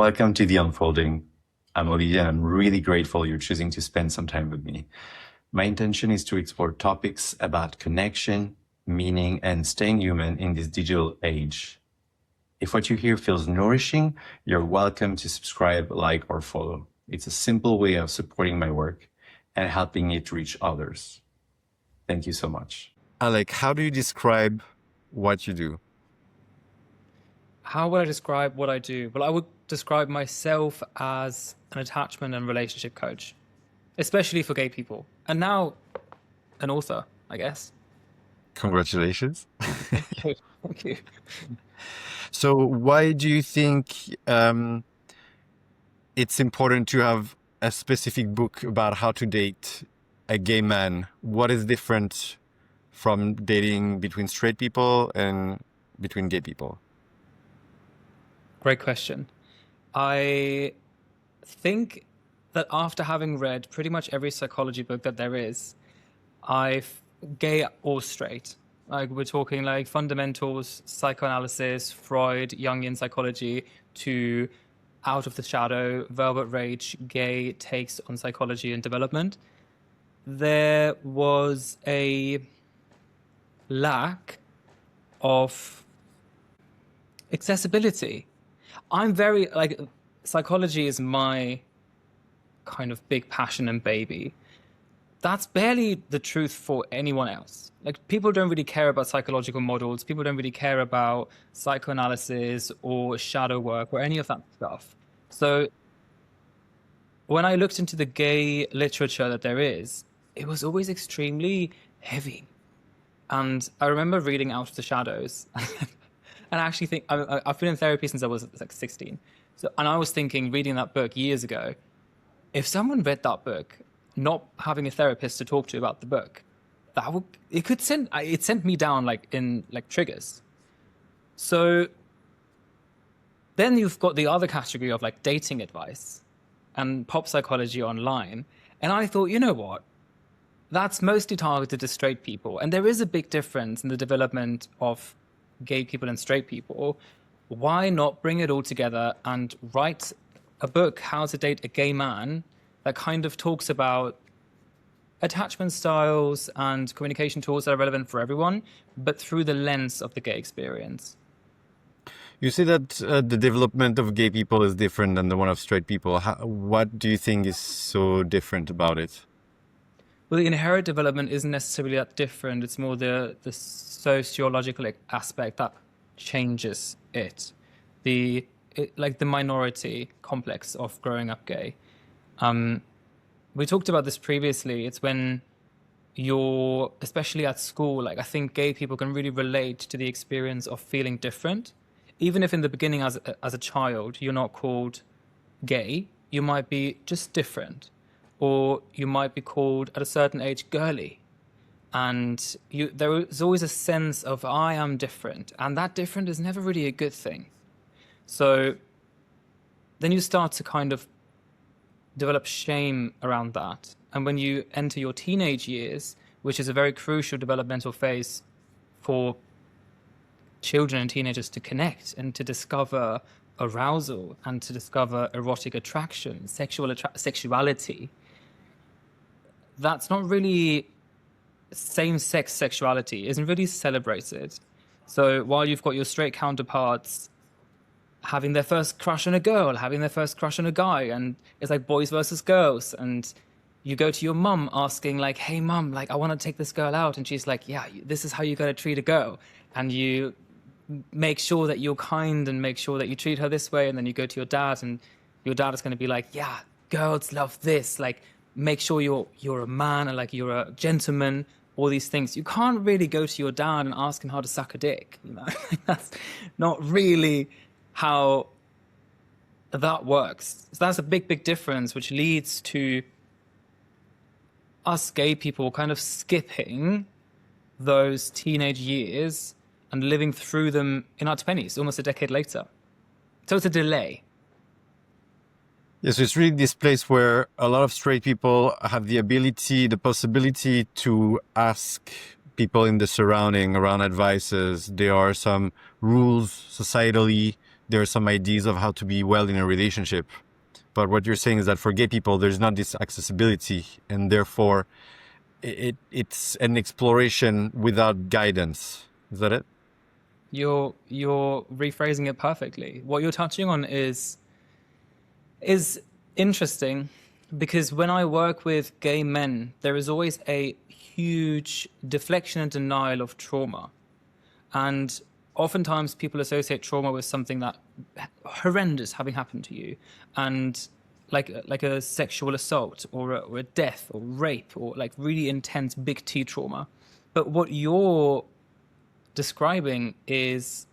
Welcome to The Unfolding. I'm Olivia and I'm really grateful you're choosing to spend some time with me. My intention is to explore topics about connection, meaning, and staying human in this digital age. If what you hear feels nourishing, you're welcome to subscribe, like, or follow. It's a simple way of supporting my work and helping it reach others. Thank you so much. Alec, how do you describe what you do? How would I describe what I do? Well, I would describe myself as an attachment and relationship coach, especially for gay people. And now an author, I guess. Congratulations. Thank you. So why do you think it's important to have a specific book about how to date a gay man? What is different from dating between straight people and between gay people? Great question. I think that after having read pretty much every psychology book that there is, gay or straight, like we're talking like fundamentals, psychoanalysis, Freud, Jungian psychology, to Out of the Shadow, Velvet Rage, gay takes on psychology and development, there was a lack of accessibility. I'm very, like, psychology is my kind of big passion and baby. That's barely the truth for anyone else. Like, people don't really care about psychological models. People don't really care about psychoanalysis or shadow work or any of that stuff. So when I looked into the gay literature that there is, it was always extremely heavy. And I remember reading Out of the Shadows and I actually think I've been in therapy since I was like 16. So, and I was thinking, reading that book years ago, if someone read that book, not having a therapist to talk to about the book, it sent me down like triggers. So then you've got the other category of like dating advice and pop psychology online. And I thought, you know what? That's mostly targeted to straight people. And there is a big difference in the development of gay people and straight people. Why not bring it all together and write a book, How to Date a Gay Man, that kind of talks about attachment styles and communication tools that are relevant for everyone, but through the lens of the gay experience. You say that the development of gay people is different than the one of straight people. What do you think is so different about it? Well, the inherent development isn't necessarily that different. It's more the sociological aspect that changes it. Like the minority complex of growing up gay. We talked about this previously. It's when you're, especially at school, like I think gay people can really relate to the experience of feeling different. Even if in the beginning as a child, you're not called gay, you might be just different. Or you might be called at a certain age girly. And there is always a sense of I am different. And that different is never really a good thing. So then you start to kind of develop shame around that. And when you enter your teenage years, which is a very crucial developmental phase for children and teenagers to connect and to discover arousal and to discover erotic attraction, sexuality, that's not really same-sex sexuality, isn't really celebrated. So while you've got your straight counterparts having their first crush on a girl, having their first crush on a guy, and it's like boys versus girls, and you go to your mum asking like, hey mum, like I want to take this girl out, and she's like, yeah, this is how you got to treat a girl, and you make sure that you're kind and make sure that you treat her this way, and then you go to your dad and your dad is going to be like, yeah, girls love this, like make sure you're a man and like you're a gentleman, all these things. You can't really go to your dad and ask him how to suck a dick, you know. That's not really how that works. So that's a big difference, which leads to us gay people kind of skipping those teenage years and living through them in our 20s, almost a decade later. So it's a delay. Yes, it's really this place where a lot of straight people have the ability, the possibility to ask people in the surrounding around advices. There are some rules societally there are some ideas of how to be well in a relationship. But what you're saying is that for gay people, there's not this accessibility, and therefore it's an exploration without guidance. Is that it? You're rephrasing it perfectly. What you're touching on is interesting because when I work with gay men, there is always a huge deflection and denial of trauma. And oftentimes people associate trauma with something that horrendous having happened to you, and like a sexual assault or a death or rape or like really intense big T trauma. But what you're describing is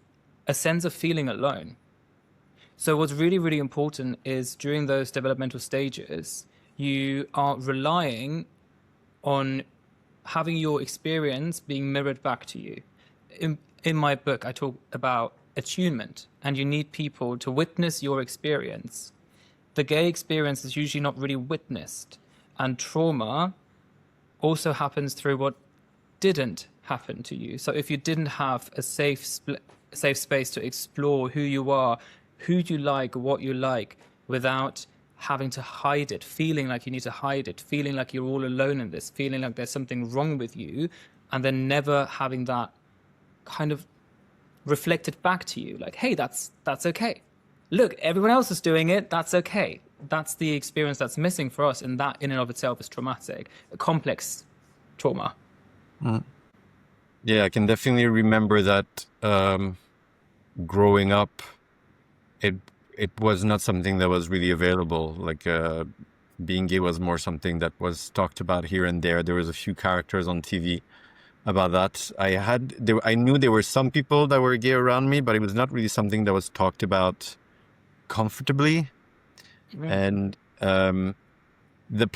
a sense of feeling alone. So what's really, really important is during those developmental stages, you are relying on having your experience being mirrored back to you. In my book, I talk about attunement, and you need people to witness your experience. The gay experience is usually not really witnessed, and trauma also happens through what didn't happen to you. So if you didn't have a safe space to explore who you are, who you like, what you like, without having to hide it, feeling like you need to hide it, feeling like you're all alone in this, feeling like there's something wrong with you, and then never having that kind of reflected back to you, like, hey, that's okay. Look, everyone else is doing it. That's okay. That's the experience that's missing for us, and that in and of itself is traumatic, a complex trauma. Yeah, I can definitely remember that growing up, it was not something that was really available. Like being gay was more something that was talked about here and there. There was a few characters on TV about that. I knew there were some people that were gay around me, but it was not really something that was talked about comfortably. And the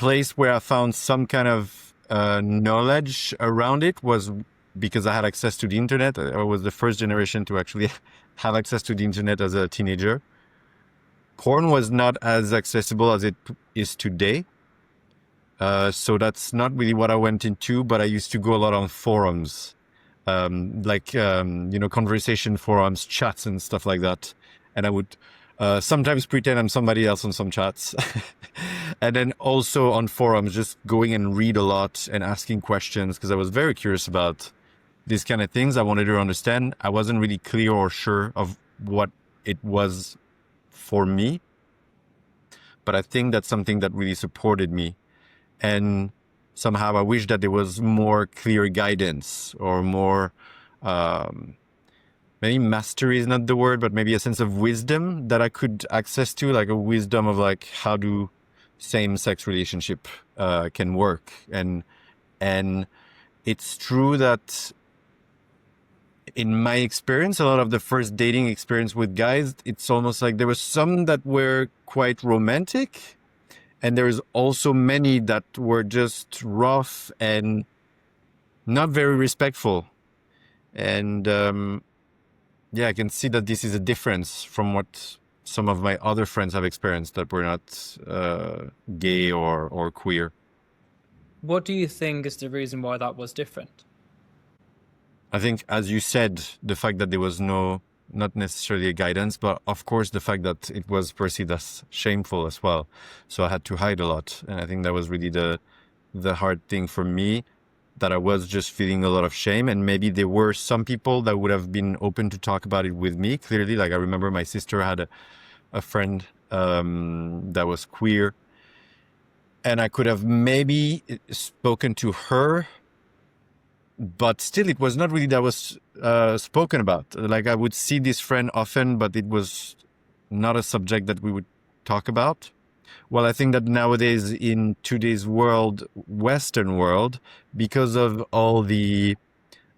place where I found some kind of knowledge around it was because I had access to the internet. I was the first generation to actually have access to the internet as a teenager. Porn was not as accessible as it is today. So that's not really what I went into, but I used to go a lot on forums, conversation forums, chats and stuff like that. And I would sometimes pretend I'm somebody else on some chats. And then also on forums, just going and read a lot and asking questions, because I was very curious about these kind of things. I wanted to understand. I wasn't really clear or sure of what it was for me, but I think that's something that really supported me. And somehow I wish that there was more clear guidance or more, maybe mastery is not the word, but maybe a sense of wisdom that I could access to, like a wisdom of like, how do same-sex relationship can work. And it's true that in my experience, a lot of the first dating experience with guys, it's almost like there was some that were quite romantic, and there's also many that were just rough and not very respectful. And I can see that this is a difference from what some of my other friends have experienced that were not gay or queer. What do you think is the reason why that was different? I think, as you said, the fact that there was not necessarily a guidance, but of course the fact that it was perceived as shameful as well. So I had to hide a lot. And I think that was really the hard thing for me, that I was just feeling a lot of shame. And maybe there were some people that would have been open to talk about it with me. Clearly, like I remember my sister had a friend that was queer, and I could have maybe spoken to her, but still it was not really that was spoken about. Like I would see this friend often, but it was not a subject that we would talk about. Well, I think that nowadays in today's world, Western world, because of all the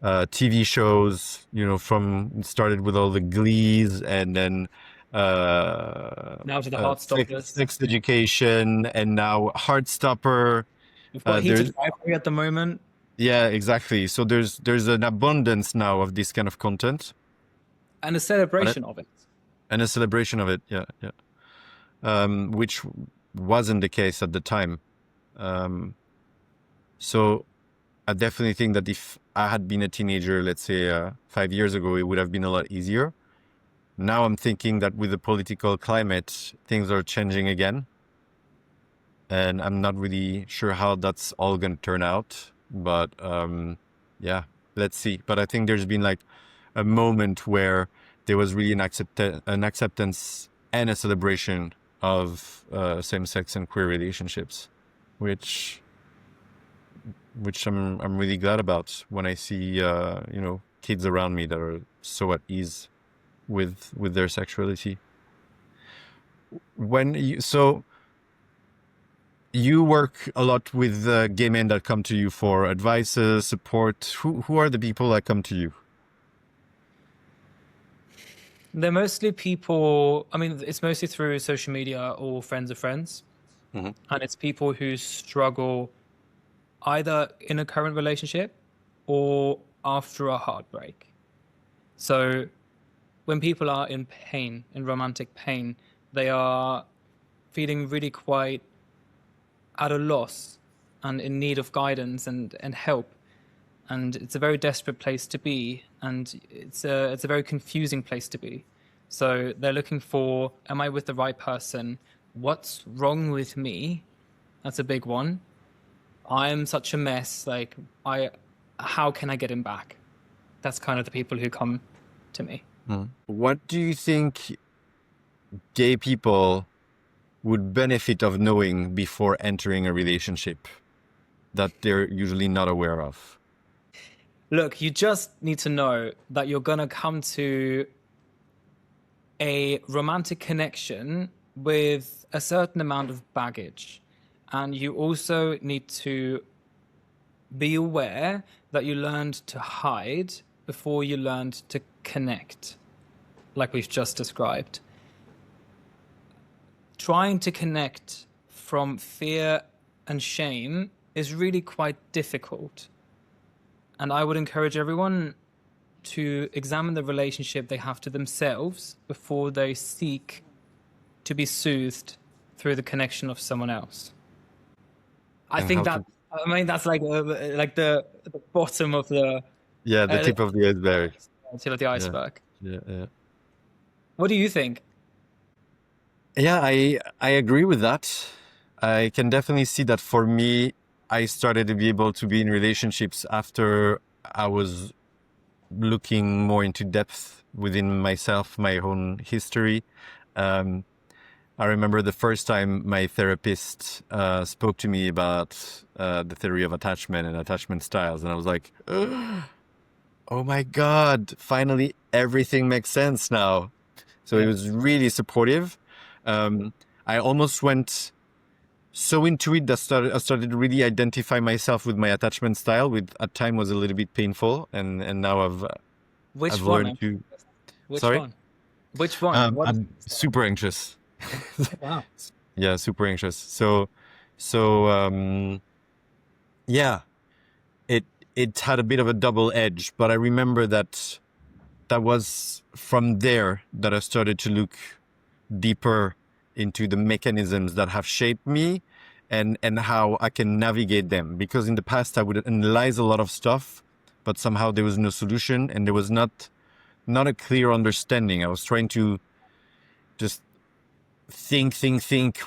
TV shows, from started with all the Glees, and then Now to the Heartstoppers. Sex Education, and now Heartstopper. We've got Heated Rivalry at the moment. Yeah, exactly. So there's an abundance now of this kind of content. And a celebration of it. And a celebration of it, yeah. Which wasn't the case at the time. So I definitely think that if I had been a teenager, let's say 5 years ago, it would have been a lot easier. Now I'm thinking that with the political climate, things are changing again. And I'm not really sure how that's all going to turn out. But yeah, let's see. But I think there's been like a moment where there was really an acceptance and a celebration of same-sex and queer relationships, which I'm really glad about when I see kids around me that are so at ease with their sexuality. You work a lot with gay men that come to you for advice, support. Who are the people that come to you? They're mostly people, I mean, it's mostly through social media or friends of friends. Mm-hmm. And it's people who struggle either in a current relationship or after a heartbreak. So when people are in pain, in romantic pain, they are feeling really quite at a loss and in need of guidance and help. And it's a very desperate place to be, and it's a very confusing place to be. So they're looking for, am I with the right person? What's wrong with me? That's a big one. I'm such a mess. How can I get him back? That's kind of the people who come to me. What do you think gay people would benefit of knowing before entering a relationship that they're usually not aware of? Look, you just need to know that you're going to come to a romantic connection with a certain amount of baggage. And you also need to be aware that you learned to hide before you learned to connect, like we've just described. Trying to connect from fear and shame is really quite difficult. And I would encourage everyone to examine the relationship they have to themselves before they seek to be soothed through the connection of someone else. I think that's like the bottom of the the tip of the iceberg. tip of the iceberg. Yeah. What do you think? Yeah, I agree with that. I can definitely see that for me, I started to be able to be in relationships after I was looking more into depth within myself, my own history. I remember the first time my therapist spoke to me about the theory of attachment and attachment styles. And I was like, oh my God, finally everything makes sense now. So it was really supportive. I almost went so into it that I started to really identify myself with my attachment style, which at time was a little bit painful. And now I've learned to... Which Sorry? one? Which one? I'm super anxious. Wow. Yeah, super anxious. So yeah, it had a bit of a double edge, but I remember that was from there that I started to look deeper into the mechanisms that have shaped me and how I can navigate them. Because in the past I would analyze a lot of stuff, but somehow there was no solution and there was not a clear understanding. I was trying to just think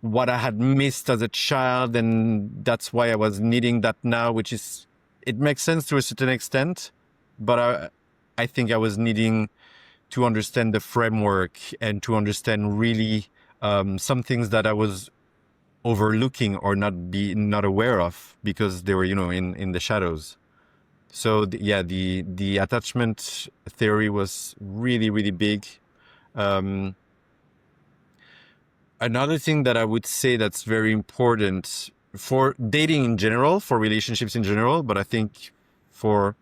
what I had missed as a child, and that's why I was needing that now, which is, it makes sense to a certain extent, but I think I was needing to understand the framework and to understand really some things that I was overlooking or not aware of because they were, in the shadows. So the attachment theory was really, really big. Another thing that I would say that's very important for dating in general, for relationships in general, but I think for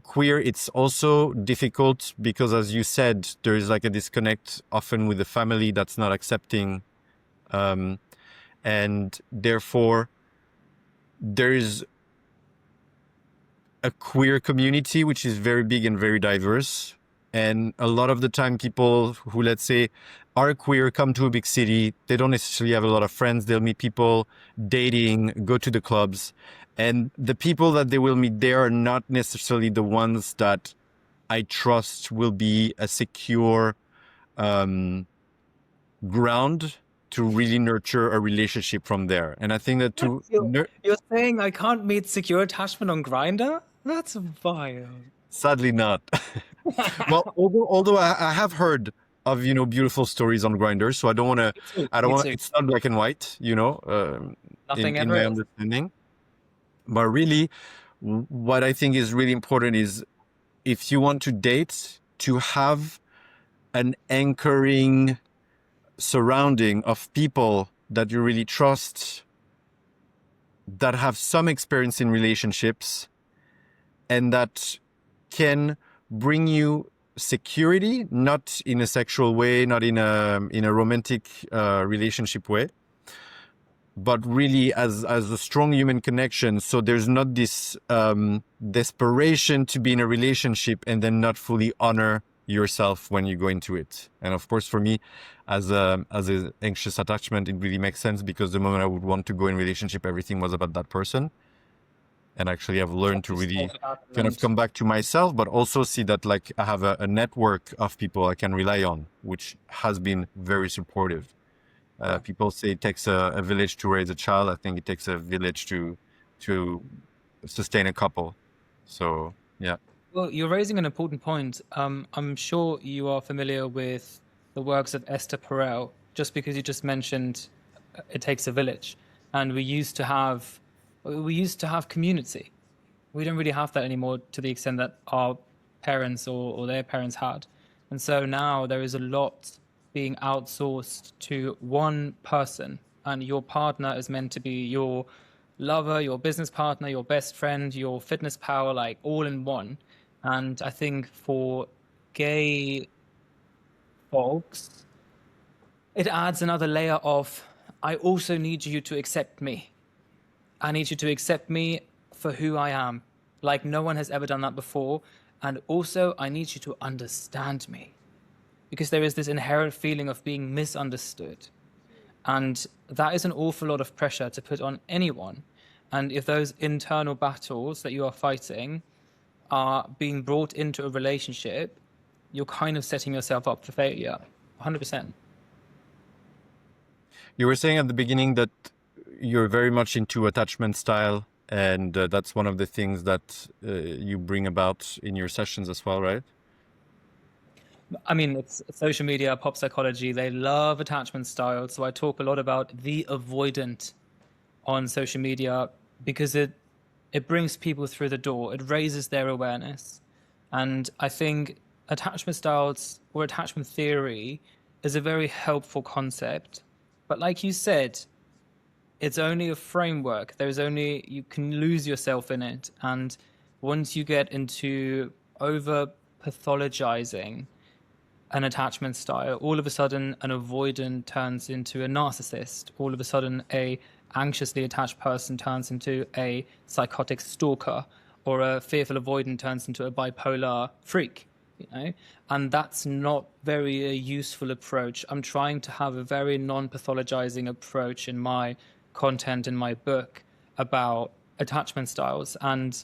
queer, it's also difficult because, as you said, there is like a disconnect often with the family that's not accepting. And therefore, there is a queer community, which is very big and very diverse. And a lot of the time, people who, let's say, are queer come to a big city. They don't necessarily have a lot of friends. They'll meet people dating, go to the clubs. And the people that they will meet there are not necessarily the ones that I trust will be a secure ground to really nurture a relationship from there. And I think that You're saying I can't meet secure attachment on Grindr? That's vile. sadly not. Well, although I have heard of, beautiful stories on Grindr, so I don't want to, Me too. it's not black and white, Nothing in ever my is. understanding. But really, what I think is really important is if you want to date, to have an anchoring surrounding of people that you really trust, that have some experience in relationships, and that can bring you security, not in a sexual way, not in a romantic relationship way, but really as a strong human connection. So there's not this desperation to be in a relationship and then not fully honor yourself when you go into it. And of course, for me, as a anxious attachment, it really makes sense, because the moment I would want to go in relationship, everything was about that person. And actually, I've learned to really kind of come back to myself, but also see that like I have a network of people I can rely on, which has been very supportive. People say it takes a village to raise a child. I think it takes a village to sustain a couple. So yeah. Well, you're raising an important point. I'm sure you are familiar with the works of Esther Perel, just because you just mentioned it takes a village. And we used to have community. We don't really have that anymore to the extent that our parents or their parents had. And so now there is a lot being outsourced to one person, and your partner is meant to be your lover, your business partner, your best friend, your fitness pal, like all in one. And I think for gay folks, it adds another layer of, I also need you to accept me. I need you to accept me for who I am. Like no one has ever done that before. And also, I need you to understand me. Because there is this inherent feeling of being misunderstood. And that is an awful lot of pressure to put on anyone. And if those internal battles that you are fighting are being brought into a relationship, you're kind of setting yourself up for failure. 100%. You were saying at the beginning that you're very much into attachment style, and that's one of the things that you bring about in your sessions as well, right? I mean, it's social media, pop psychology, they love attachment styles. So I talk a lot about the avoidant on social media because it brings people through the door. It raises their awareness. And I think attachment styles or attachment theory is a very helpful concept. But like you said, it's only a framework. You can lose yourself in it. And once you get into over pathologizing an attachment style, all of a sudden an avoidant turns into a narcissist. All of a sudden a anxiously attached person turns into a psychotic stalker, or a fearful avoidant turns into a bipolar freak, and that's not very a useful approach. I'm trying to have a very non-pathologizing approach in my content, in my book, about attachment styles, and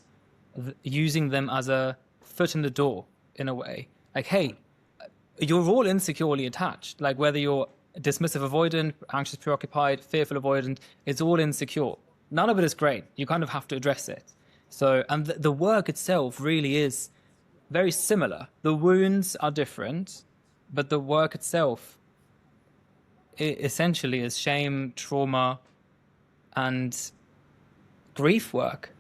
using them as a foot in the door in a way. Like, hey, you're all insecurely attached. Like whether you're dismissive avoidant, anxious preoccupied, fearful avoidant, it's all insecure. None of it is great. You kind of have to address it. So, and the work itself really is very similar. The wounds are different, but the work itself essentially is shame, trauma, and grief work.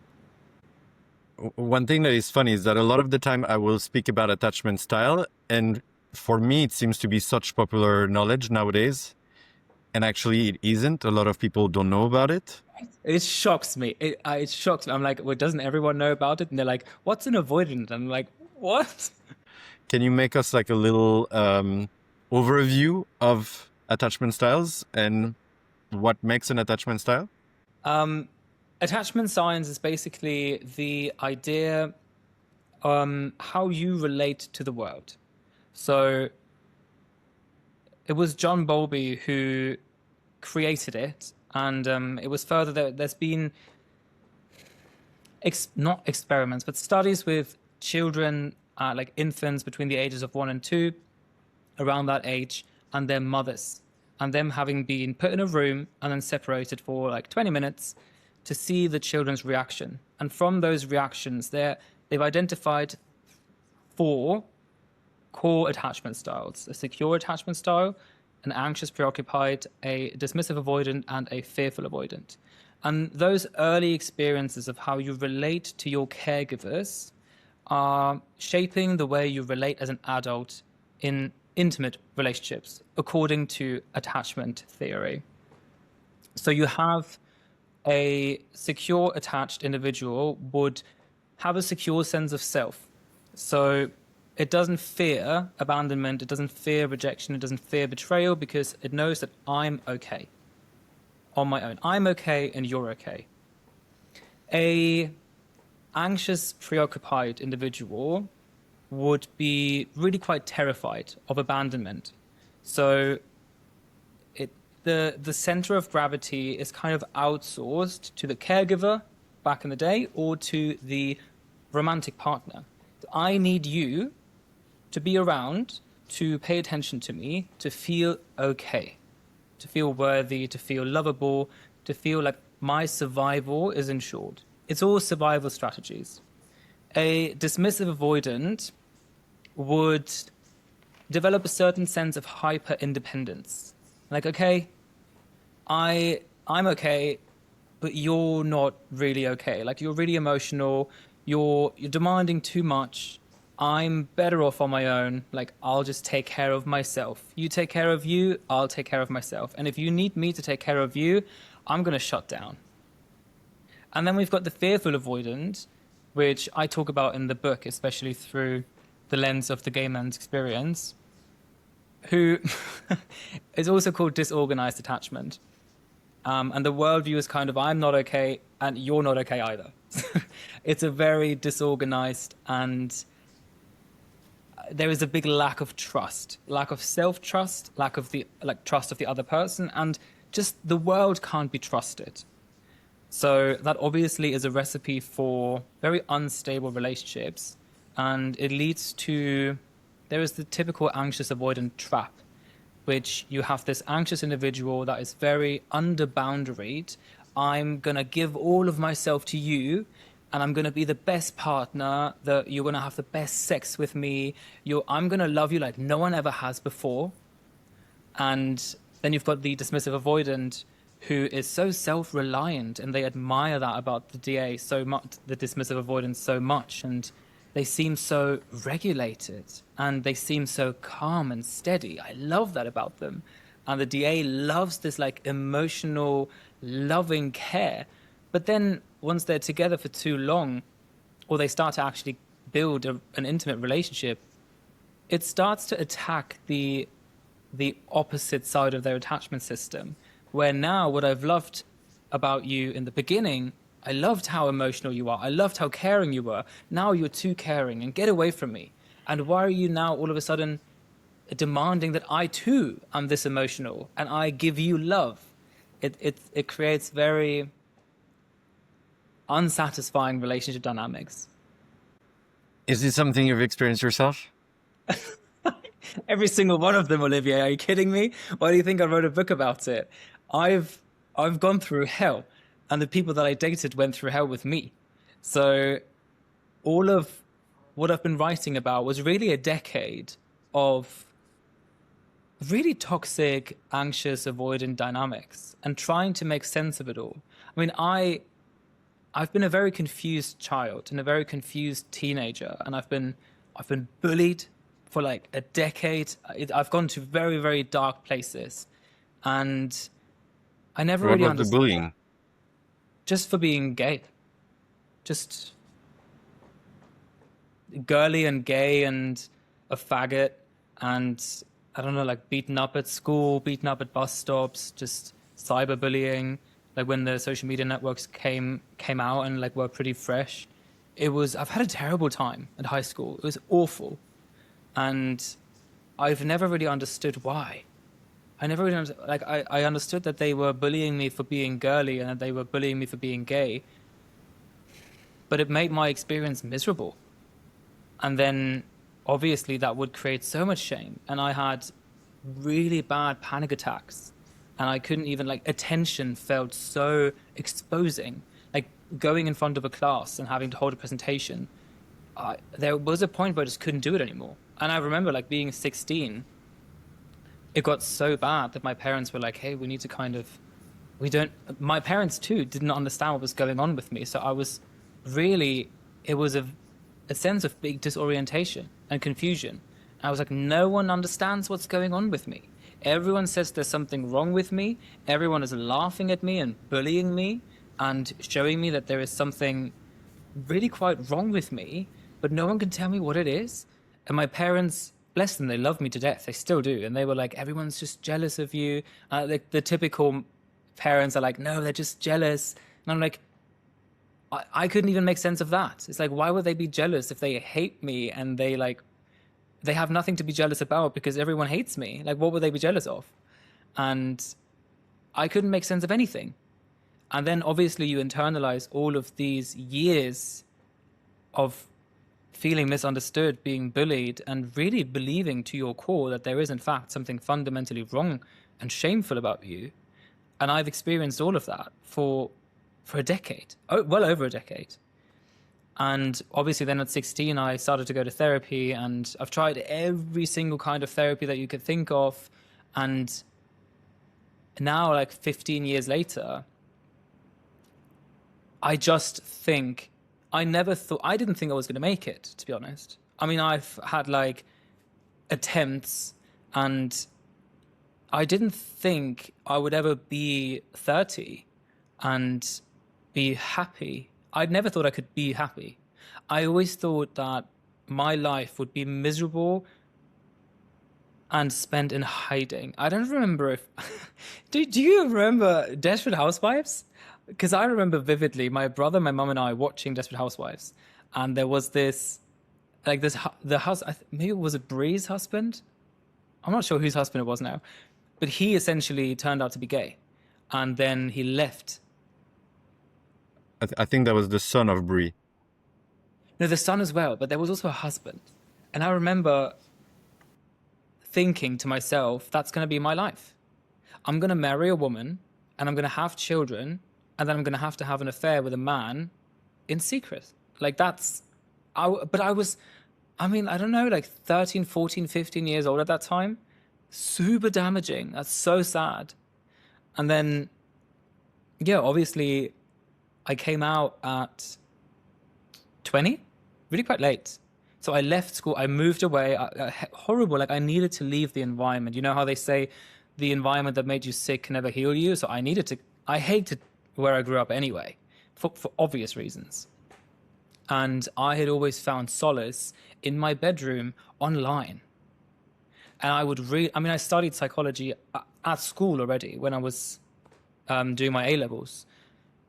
One thing that is funny is that a lot of the time I will speak about attachment style, and for me, it seems to be such popular knowledge nowadays. And actually, it isn't. A lot of people don't know about it. It shocks me. It shocks me. I'm like, well, doesn't everyone know about it? And they're like, what's an avoidant? And I'm like, what? Can you make us like a little overview of attachment styles and what makes an attachment style? Attachment science is basically the idea how you relate to the world. So it was John Bowlby who created it, and it was further that there's been not experiments, but studies with children like infants between the ages of 1 and 2, around that age, and their mothers, and them having been put in a room and then separated for like 20 minutes to see the children's reaction. And from those reactions, they've identified 4 core attachment styles: a secure attachment style, an anxious preoccupied, a dismissive avoidant, and a fearful avoidant. And those early experiences of how you relate to your caregivers are shaping the way you relate as an adult in intimate relationships, according to attachment theory. So you have a secure attached individual would have a secure sense of self. So it doesn't fear abandonment, it doesn't fear rejection, it doesn't fear betrayal, because it knows that I'm okay on my own. I'm okay and you're okay. A anxious, preoccupied individual would be really quite terrified of abandonment. So the center of gravity is kind of outsourced to the caregiver back in the day, or to the romantic partner. I need you to be around, to pay attention to me, to feel okay, to feel worthy, to feel lovable, to feel like my survival is ensured. It's all survival strategies. A dismissive avoidant would develop a certain sense of hyper independence. Like, okay, I'm okay, but you're not really okay. Like, you're really emotional, you're demanding too much. I'm better off on my own. Like, I'll just take care of myself. You take care of you, I'll take care of myself. And if you need me to take care of you, I'm going to shut down. And then we've got the fearful avoidant, which I talk about in the book, especially through the lens of the gay man's experience, who is also called disorganized attachment. And the worldview is kind of, I'm not okay and you're not okay either. It's a very disorganized, and there is a big lack of trust, lack of self-trust, lack of the trust of the other person, and just the world can't be trusted. So that obviously is a recipe for very unstable relationships, and it leads to, there is the typical anxious avoidant trap, which you have this anxious individual that is very under-boundaried. I'm going to give all of myself to you, and I'm going to be the best partner, that you're going to have the best sex with me. I'm going to love you like no one ever has before. And then you've got the dismissive avoidant, who is so self-reliant, and they admire that about the DA so much, the dismissive avoidance so much, and they seem so regulated, and they seem so calm and steady. I love that about them. And the DA loves this like emotional, loving care. But then once they're together for too long, or they start to actually build an intimate relationship, it starts to attack the opposite side of their attachment system, where now what I've loved about you in the beginning, I loved how emotional you are, I loved how caring you were, now you're too caring and get away from me. And why are you now all of a sudden demanding that I too am this emotional and I give you love? It creates very unsatisfying relationship dynamics. Is this something you've experienced yourself? Every single one of them, Olivier. Are you kidding me? Why do you think I wrote a book about it? I've gone through hell, and the people that I dated went through hell with me. So all of what I've been writing about was really a decade of really toxic, anxious, avoidant dynamics, and trying to make sense of it all. I mean, I've been a very confused child and a very confused teenager, and I've been bullied for like a decade. I've gone to very, very dark places, and I never What really about the understood. bullying? Just for being gay, just girly and gay and a faggot, and I don't know, like beaten up at school, beaten up at bus stops, just cyberbullying. Like when the social media networks came out and like were pretty fresh, I've had a terrible time at high school. It was awful, and I've never really understood why. I never really I understood that they were bullying me for being girly and that they were bullying me for being gay, but it made my experience miserable. And then obviously that would create so much shame. And I had really bad panic attacks. And I couldn't even, like, attention felt so exposing. Like going in front of a class and having to hold a presentation, there was a point where I just couldn't do it anymore. And I remember, like, being 16, it got so bad that my parents were like, hey, we need to kind of, we don't, my parents too didn't understand what was going on with me. So I was really, it was a sense of big disorientation and confusion. I was like, no one understands what's going on with me. Everyone says there's something wrong with me. Everyone is laughing at me and bullying me and showing me that there is something really quite wrong with me, but no one can tell me what it is. And my parents, bless them, they love me to death. They still do. And they were like, everyone's just jealous of you. The typical parents are like, no, they're just jealous. And I'm like, I couldn't even make sense of that. It's like, why would they be jealous if they hate me and they have nothing to be jealous about because everyone hates me? Like, what would they be jealous of? And I couldn't make sense of anything. And then obviously you internalize all of these years of feeling misunderstood, being bullied, and really believing to your core that there is in fact something fundamentally wrong and shameful about you. And I've experienced all of that for a decade, well over a decade. And obviously then at 16, I started to go to therapy, and I've tried every single kind of therapy that you could think of. And now, like 15 years later, I just think, I didn't think I was going to make it, to be honest. I mean, I've had like attempts, and I didn't think I would ever be 30 and be happy. I'd never thought I could be happy. I always thought that my life would be miserable and spent in hiding. I don't remember if... do you remember Desperate Housewives? Because I remember vividly my brother, my mum and I watching Desperate Housewives. And there was this... Like this... The house... Maybe it was Bree's husband? I'm not sure whose husband it was now. But he essentially turned out to be gay. And then he left. I think that was the son of Bree. No, the son as well, but there was also a husband. And I remember thinking to myself, that's going to be my life. I'm going to marry a woman, and I'm going to have children, and then I'm going to have an affair with a man in secret. Like that's... But I was, I mean, I don't know, like 13, 14, 15 years old at that time. Super damaging. That's so sad. And then, yeah, obviously... I came out at 20, really quite late. So I left school, I moved away, horrible, like I needed to leave the environment. You know how they say the environment that made you sick can never heal you? So I hated where I grew up anyway, for obvious reasons. And I had always found solace in my bedroom online. And I would read, I mean, I studied psychology at school already when I was doing my A-levels.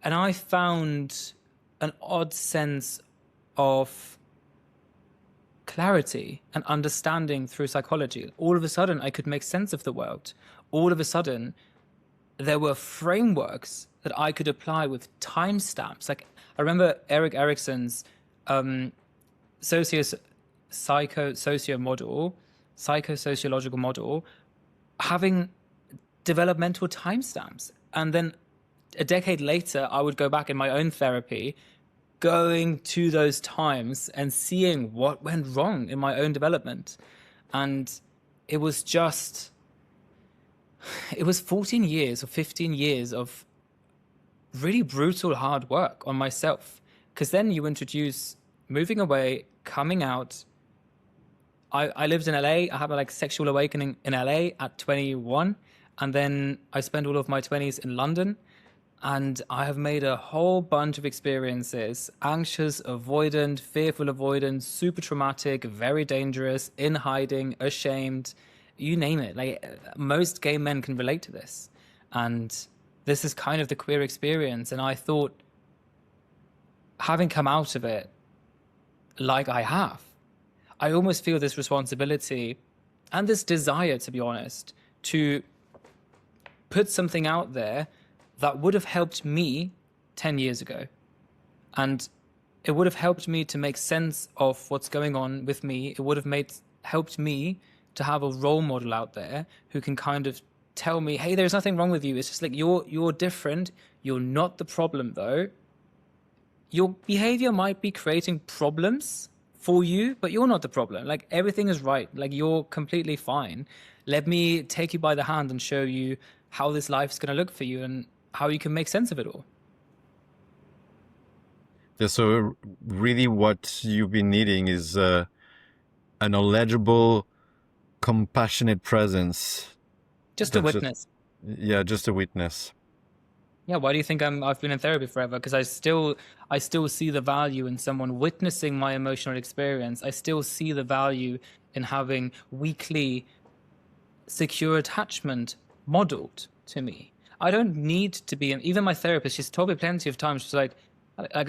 And I found an odd sense of clarity and understanding through psychology. All of a sudden, I could make sense of the world. All of a sudden, there were frameworks that I could apply with timestamps. Like, I remember Erik Erikson's psychosociological model having developmental timestamps. And then a decade later, I would go back in my own therapy, going to those times and seeing what went wrong in my own development. And it was 14 years or 15 years of really brutal hard work on myself. Because then you introduce moving away, coming out. I lived in LA. I had a sexual awakening in LA at 21. And then I spent all of my 20s in London. And I have made a whole bunch of experiences: anxious, avoidant, fearful avoidant, super traumatic, very dangerous, in hiding, ashamed, you name it. Like, most gay men can relate to this. And this is kind of the queer experience. And I thought, having come out of it like I have, I almost feel this responsibility and this desire, to be honest, to put something out there that would have helped me 10 years ago. And it would have helped me to make sense of what's going on with me. It would have helped me to have a role model out there who can kind of tell me, hey, there's nothing wrong with you. It's just like you're different. You're not the problem though. Your behavior might be creating problems for you, but you're not the problem. Like everything is right. Like you're completely fine. Let me take you by the hand and show you how this life is going to look for you and how you can make sense of it all. Yeah, so really what you've been needing is a knowledgeable, compassionate presence. Just a witness. Just a witness. Yeah, why do you think I've been in therapy forever? Because I still see the value in someone witnessing my emotional experience. I still see the value in having weekly secure attachment modeled to me. I don't need to be even my therapist, she's told me plenty of times, she's like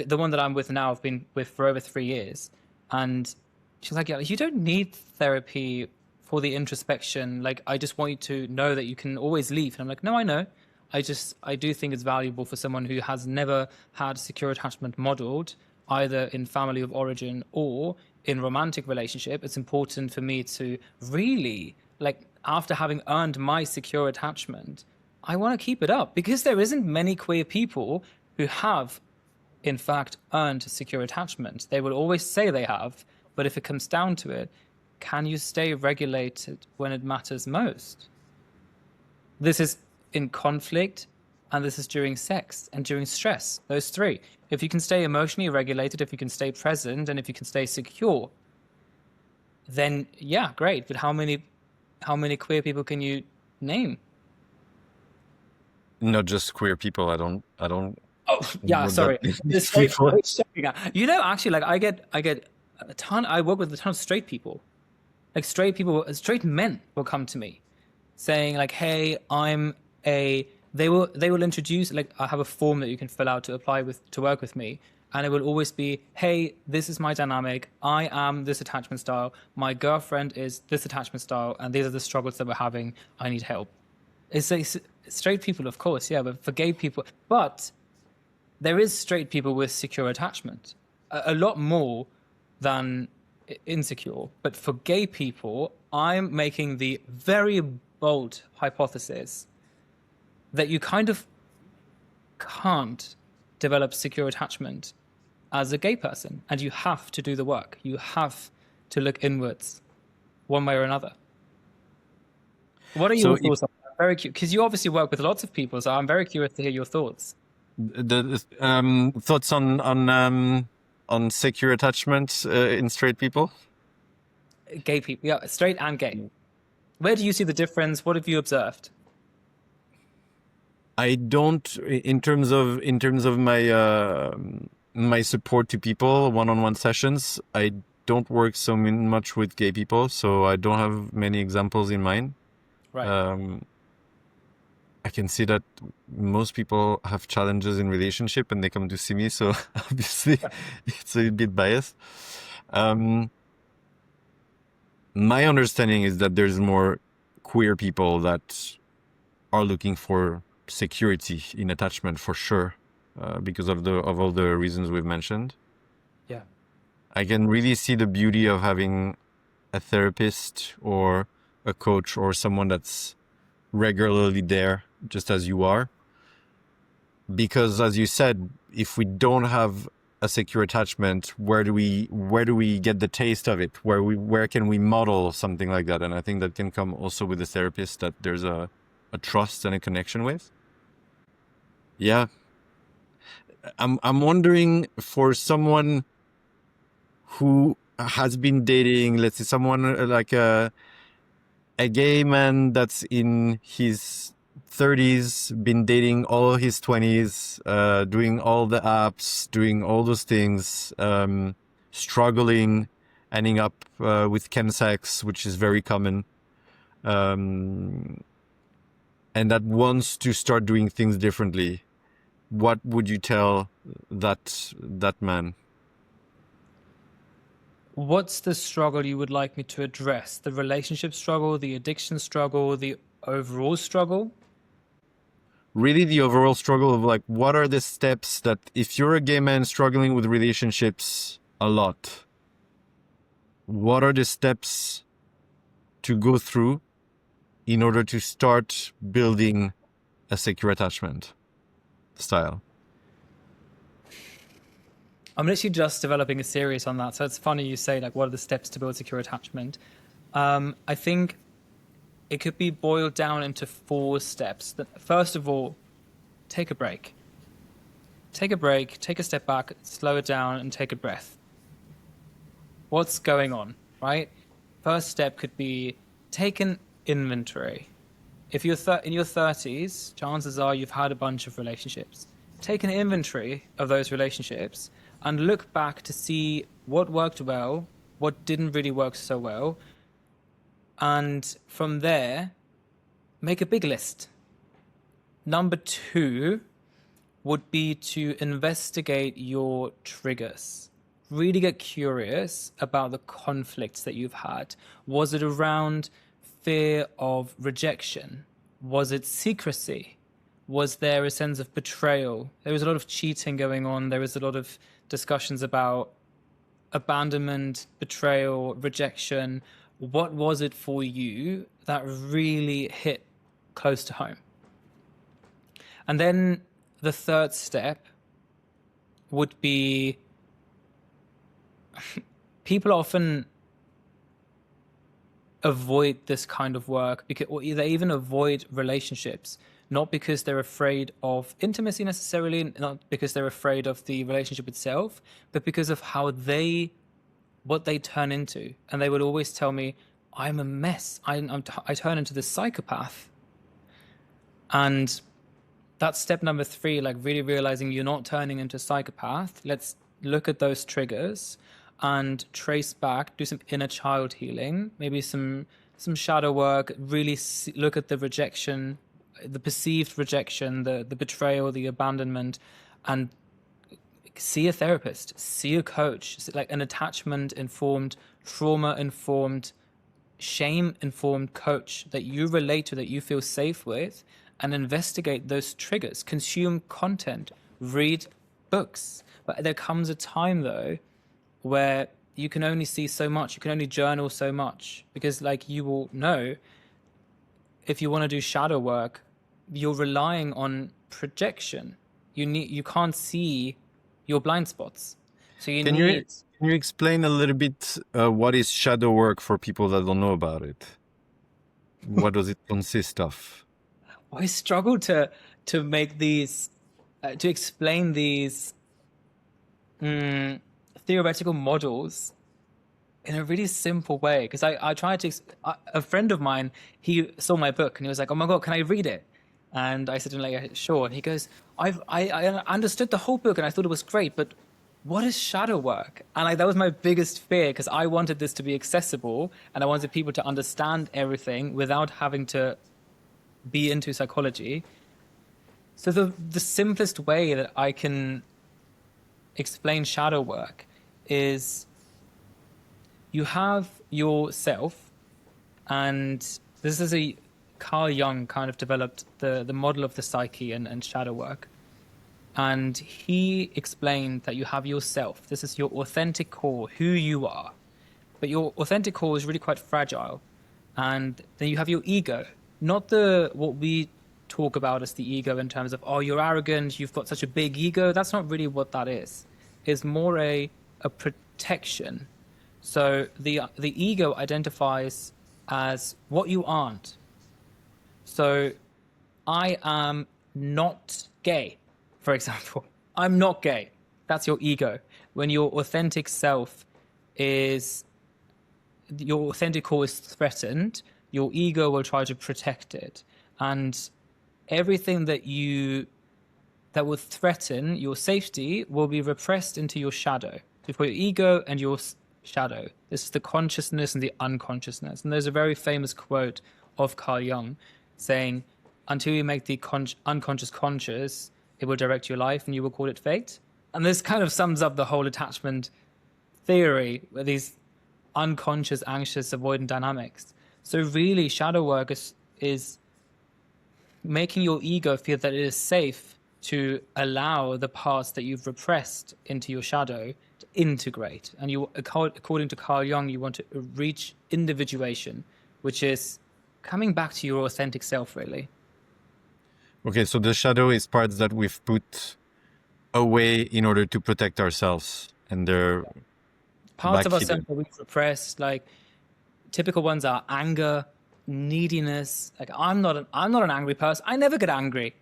the one that I'm with now, I've been with for over 3 years. And she's like, yeah, you don't need therapy for the introspection. Like, I just want you to know that you can always leave. And I'm like, no, I know. I do think it's valuable for someone who has never had secure attachment modeled, either in family of origin or in romantic relationship. It's important for me to really, like, after having earned my secure attachment, I want to keep it up, because there isn't many queer people who have, in fact, earned secure attachment. They will always say they have, but if it comes down to it, can you stay regulated when it matters most? This is in conflict, and this is during sex and during stress, those three. If you can stay emotionally regulated, if you can stay present, and if you can stay secure, then yeah, great. But how many queer people can you name? Not just queer people. I don't. Oh yeah, sorry. People. You know, actually, like I get a ton. I work with a ton of straight people. Like straight men will come to me, saying like, "Hey, They will introduce, like, I have a form that you can fill out to apply to work with me, and it will always be, hey, this is my dynamic. I am this attachment style. My girlfriend is this attachment style, and these are the struggles that we're having. I need help. It's like straight people, of course, yeah, but for gay people, but there is straight people with secure attachment, a lot more than insecure. But for gay people, I'm making the very bold hypothesis that you kind of can't develop secure attachment as a gay person, and you have to do the work. You have to look inwards, one way or another. What are your thoughts on that? I'm very curious, because you obviously work with lots of people, so I'm very curious to hear your thoughts. The thoughts on secure attachment in straight people? Gay people, yeah, straight and gay. Where do you see the difference? What have you observed? I don't, in terms of my my support to people, one-on-one sessions, I don't work so much with gay people, so I don't have many examples in mind. Right. I can see that most people have challenges in relationship and they come to see me, so obviously it's a bit biased. My understanding is that there's more queer people that are looking for security in attachment, for sure, because of all the reasons we've mentioned. Yeah. I can really see the beauty of having a therapist or a coach or someone that's regularly there, just as you are. Because as you said, if we don't have a secure attachment, where do we get the taste of it? Where can we model something like that? And I think that can come also with a therapist that there's a trust and a connection with. Yeah. I'm wondering, for someone who has been dating, let's say someone like a gay man that's in his 30s, been dating all his 20s, doing all the apps, doing all those things, struggling, ending up with chemsex, which is very common. And that wants to start doing things differently. What would you tell that man? What's the struggle you would like me to address? The relationship struggle, the addiction struggle, the overall struggle? really the overall struggle of like, what are the steps that if you're a gay man struggling with relationships a lot, what are the steps to go through in order to start building a secure attachment style? I'm literally just developing a series on that. So it's funny you say, like, what are the steps to build secure attachment? I think it could be boiled down into 4 steps. First of all, take a break. Take a break, take a step back, slow it down, and take a breath. What's going on, right? First step could be take an inventory. If you're in your 30s, chances are you've had a bunch of relationships. Take an inventory of those relationships and look back to see what worked well, what didn't really work so well, and from there, make a big list. Number 2 would be to investigate your triggers. Really get curious about the conflicts that you've had. Was it around fear of rejection? Was it secrecy? Was there a sense of betrayal? There was a lot of cheating going on. There was a lot of discussions about abandonment, betrayal, rejection. What was it for you that really hit close to home? And then the third step would be people often avoid this kind of work because, or they even avoid relationships, not because they're afraid of intimacy necessarily, not because they're afraid of the relationship itself, but because of what they turn into. And they would always tell me, I'm a mess. I turn into this psychopath. And that's step number 3, like really realizing you're not turning into a psychopath. Let's look at those triggers and trace back, do some inner child healing, maybe some shadow work, really look at the rejection, the perceived rejection, the betrayal, the abandonment, and see a therapist, see a coach, like an attachment-informed, trauma-informed, shame-informed coach that you relate to, that you feel safe with, and investigate those triggers, consume content, read books. But there comes a time, though, where you can only see so much, you can only journal so much, because like you will know, if you want to do shadow work, you're relying on projection. You can't see your blind spots. So Can you explain a little bit what is shadow work for people that don't know about it? What does it consist of? I struggle to make these, to explain these theoretical models in a really simple way. Because I tried to, a friend of mine, he saw my book and he was like, oh my God, can I read it? And I said to him, like, sure. And he goes, I understood the whole book and I thought it was great, but what is shadow work? And like that was my biggest fear, because I wanted this to be accessible and I wanted people to understand everything without having to be into psychology. So the simplest way that I can explain shadow work is you have yourself, and this is Carl Jung kind of developed the model of the psyche and shadow work. And he explained that you have yourself. This is your authentic core, who you are. But your authentic core is really quite fragile. And then you have your ego, not what we talk about as the ego in terms of, oh, you're arrogant, you've got such a big ego. That's not really what that is. It's more a protection. So the ego identifies as what you aren't. So I am not gay, for example. I'm not gay. That's your ego. When your authentic self is, your authentic core is threatened, your ego will try to protect it. And everything that would threaten your safety will be repressed into your shadow. So you've got your ego and your shadow. This is the consciousness and the unconsciousness. And there's a very famous quote of Carl Jung saying, until you make the unconscious conscious, it will direct your life and you will call it fate. And this kind of sums up the whole attachment theory, where these unconscious, anxious, avoidant dynamics. So really, shadow work is making your ego feel that it is safe to allow the parts that you've repressed into your shadow to integrate. And you, according to Carl Jung, you want to reach individuation, which is coming back to your authentic self, really. Okay, so the shadow is parts that we've put away in order to protect ourselves, and they're Parts back of ourselves hidden. that we've repressed, like typical ones are anger, neediness. Like I'm not an angry person. I never get angry.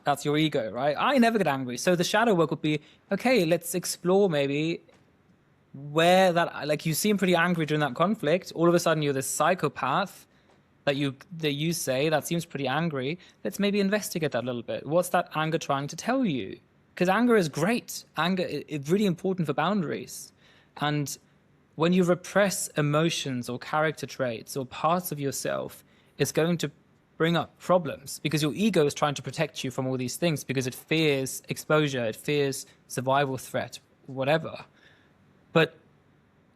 That's your ego, right? I never get angry. So the shadow work would be, okay, let's explore maybe where that, like you seem pretty angry during that conflict. All of a sudden you're this psychopath that you say that seems pretty angry. Let's maybe investigate that a little bit. What's that anger trying to tell you? Because anger is great. Anger is really important for boundaries. And when you repress emotions or character traits or parts of yourself, it's going to bring up problems because your ego is trying to protect you from all these things because it fears exposure, it fears survival threat, whatever. But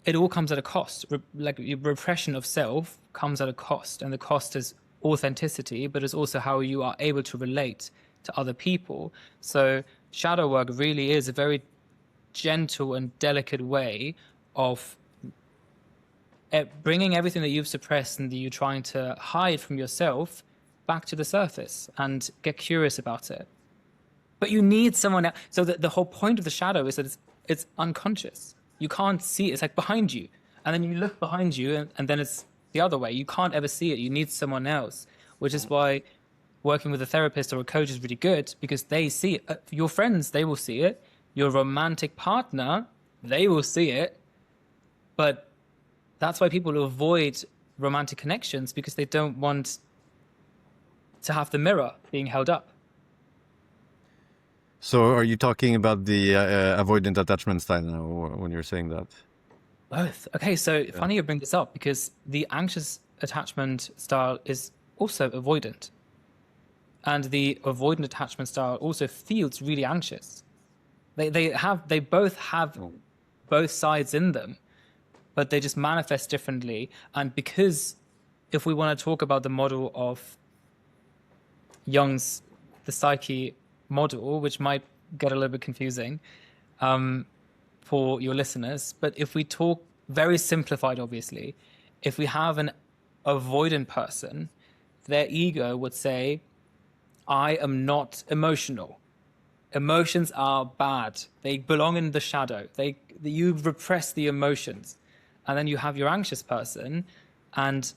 it all comes at a cost. Like repression of self comes at a cost, and the cost is authenticity, but it's also how you are able to relate to other people. So shadow work really is a very gentle and delicate way of bringing everything that you've suppressed and that you're trying to hide from yourself back to the surface and get curious about it. But you need someone else. So the whole point of the shadow is that it's unconscious. You can't see it. It's like behind you. And then you look behind you and then it's the other way. You can't ever see it. You need someone else, which is why working with a therapist or a coach is really good because they see it. Your friends, they will see it. Your romantic partner, they will see it. But that's why people avoid romantic connections because they don't want to have the mirror being held up. So are you talking about the avoidant attachment style now when you're saying that? Both. Okay, so funny you bring this up because the anxious attachment style is also avoidant. And the avoidant attachment style also feels really anxious. They both have both sides in them, but they just manifest differently. And because if we want to talk about the model of Jung's, the psyche model, which might get a little bit confusing for your listeners, but if we talk very simplified, obviously, if we have an avoidant person, their ego would say, I am not emotional. Emotions are bad. They belong in the shadow. You repress the emotions. And then you have your anxious person and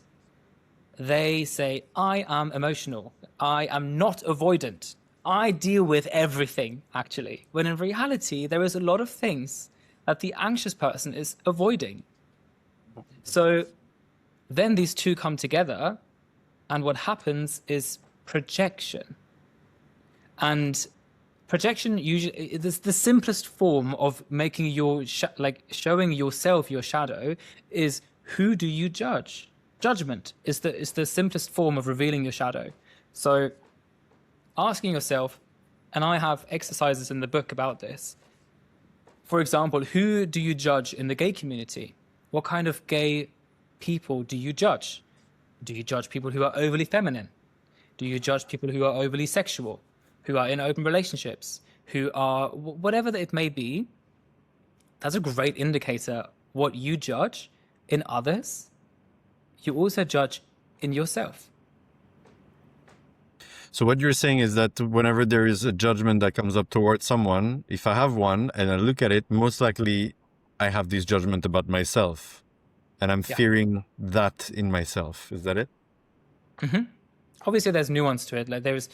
they say, I am emotional. I am not avoidant. I deal with everything, actually. When in reality, there is a lot of things that the anxious person is avoiding. So then these two come together, and what happens is projection. And projection usually is the simplest form of making your showing yourself your shadow is who do you judge? Judgment is the simplest form of revealing your shadow. So asking yourself, and I have exercises in the book about this. For example, who do you judge in the gay community? What kind of gay people do you judge? Do you judge people who are overly feminine? Do you judge people who are overly sexual, who are in open relationships, who are whatever that it may be? That's a great indicator. What you judge in others, you also judge in yourself. So what you're saying is that whenever there is a judgment that comes up towards someone, if I have one and I look at it, most likely I have this judgment about myself and I'm fearing that in myself. Is that it? Mm-hmm. Obviously, there's nuance to it. Like there's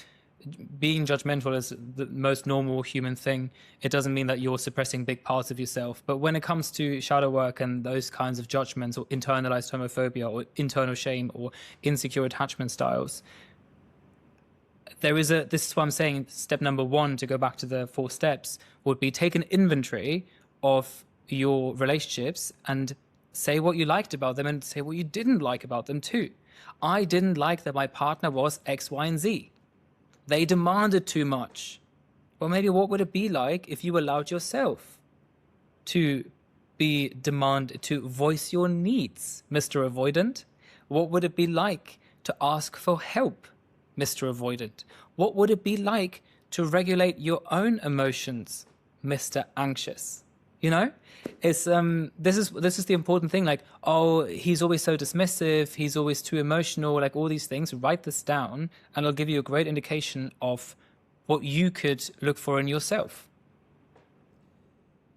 being judgmental is the most normal human thing. It doesn't mean that you're suppressing big parts of yourself. But when it comes to shadow work and those kinds of judgments or internalized homophobia or internal shame or insecure attachment styles, this is what I'm saying, step number 1, to go back to the 4 steps, would be take an inventory of your relationships and say what you liked about them and say what you didn't like about them too. I didn't like that my partner was X, Y, and Z. They demanded too much. Well, maybe what would it be like if you allowed yourself to voice your needs, Mr. Avoidant? What would it be like to ask for help? Mr. Avoidant? What would it be like to regulate your own emotions, Mr. Anxious? You know, it's this is the important thing. Like, oh, he's always so dismissive. He's always too emotional. Like all these things. Write this down, and it'll give you a great indication of what you could look for in yourself.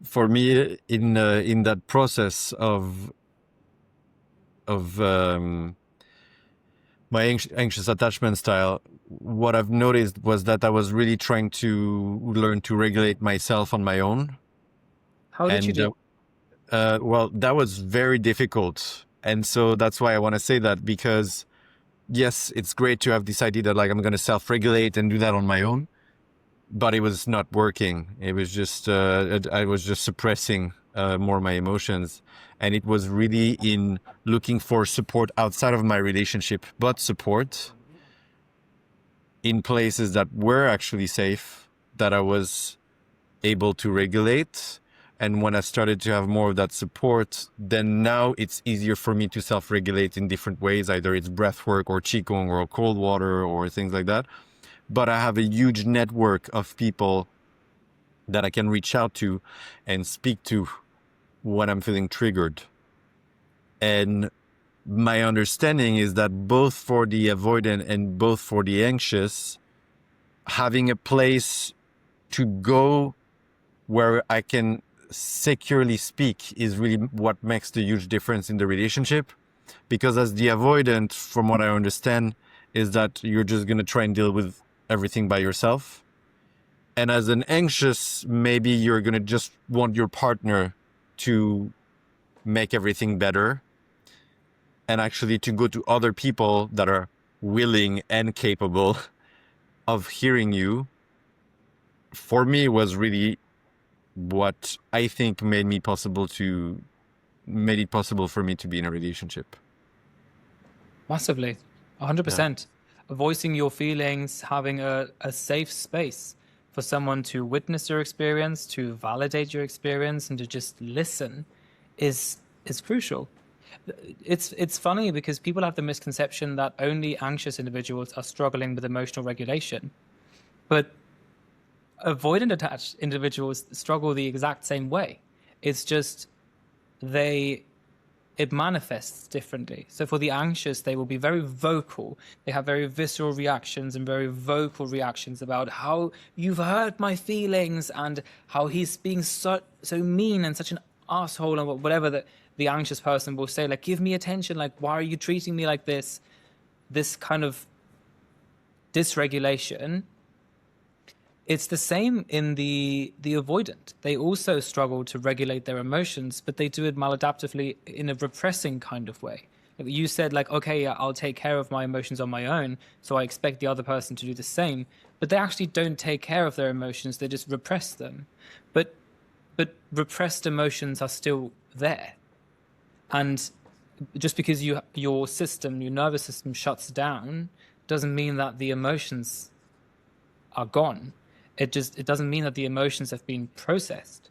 For me, in that process of my anxious attachment style, what I've noticed was that I was really trying to learn to regulate myself on my own. How did you do? Well, that was very difficult. And so that's why I want to say that, because yes, it's great to have this idea that like I'm going to self-regulate and do that on my own, but it was not working. It was just, I was just suppressing more my emotions. And it was really in looking for support outside of my relationship, but support in places that were actually safe, that I was able to regulate. And when I started to have more of that support, then now it's easier for me to self-regulate in different ways. Either it's breath work or qigong or cold water or things like that. But I have a huge network of people that I can reach out to and speak to when I'm feeling triggered. And my understanding is that both for the avoidant and both for the anxious, having a place to go where I can securely speak is really what makes the huge difference in the relationship. Because as the avoidant, from what I understand, is that you're just going to try and deal with everything by yourself. And as an anxious, maybe you're going to just want your partner to make everything better, and actually to go to other people that are willing and capable of hearing you. For me, was really what I think made it possible for me to be in a relationship. Massively, 100%. Voicing your feelings, having a safe space for someone to witness your experience, to validate your experience, and to just listen is crucial. It's funny because people have the misconception that only anxious individuals are struggling with emotional regulation, but avoidant attached individuals struggle the exact same way. It's just it manifests differently. So for the anxious, they will be very vocal. They have very visceral reactions and very vocal reactions about how you've hurt my feelings and how he's being so mean and such an asshole, and whatever the anxious person will say, like, give me attention, like, why are you treating me like this? This kind of dysregulation. It's the same in the avoidant. They also struggle to regulate their emotions, but they do it maladaptively in a repressing kind of way. Like you said, like, okay, yeah, I'll take care of my emotions on my own, so I expect the other person to do the same. But they actually don't take care of their emotions, they just repress them. But repressed emotions are still there. And just because your nervous system shuts down, doesn't mean that the emotions are gone. It doesn't mean that the emotions have been processed.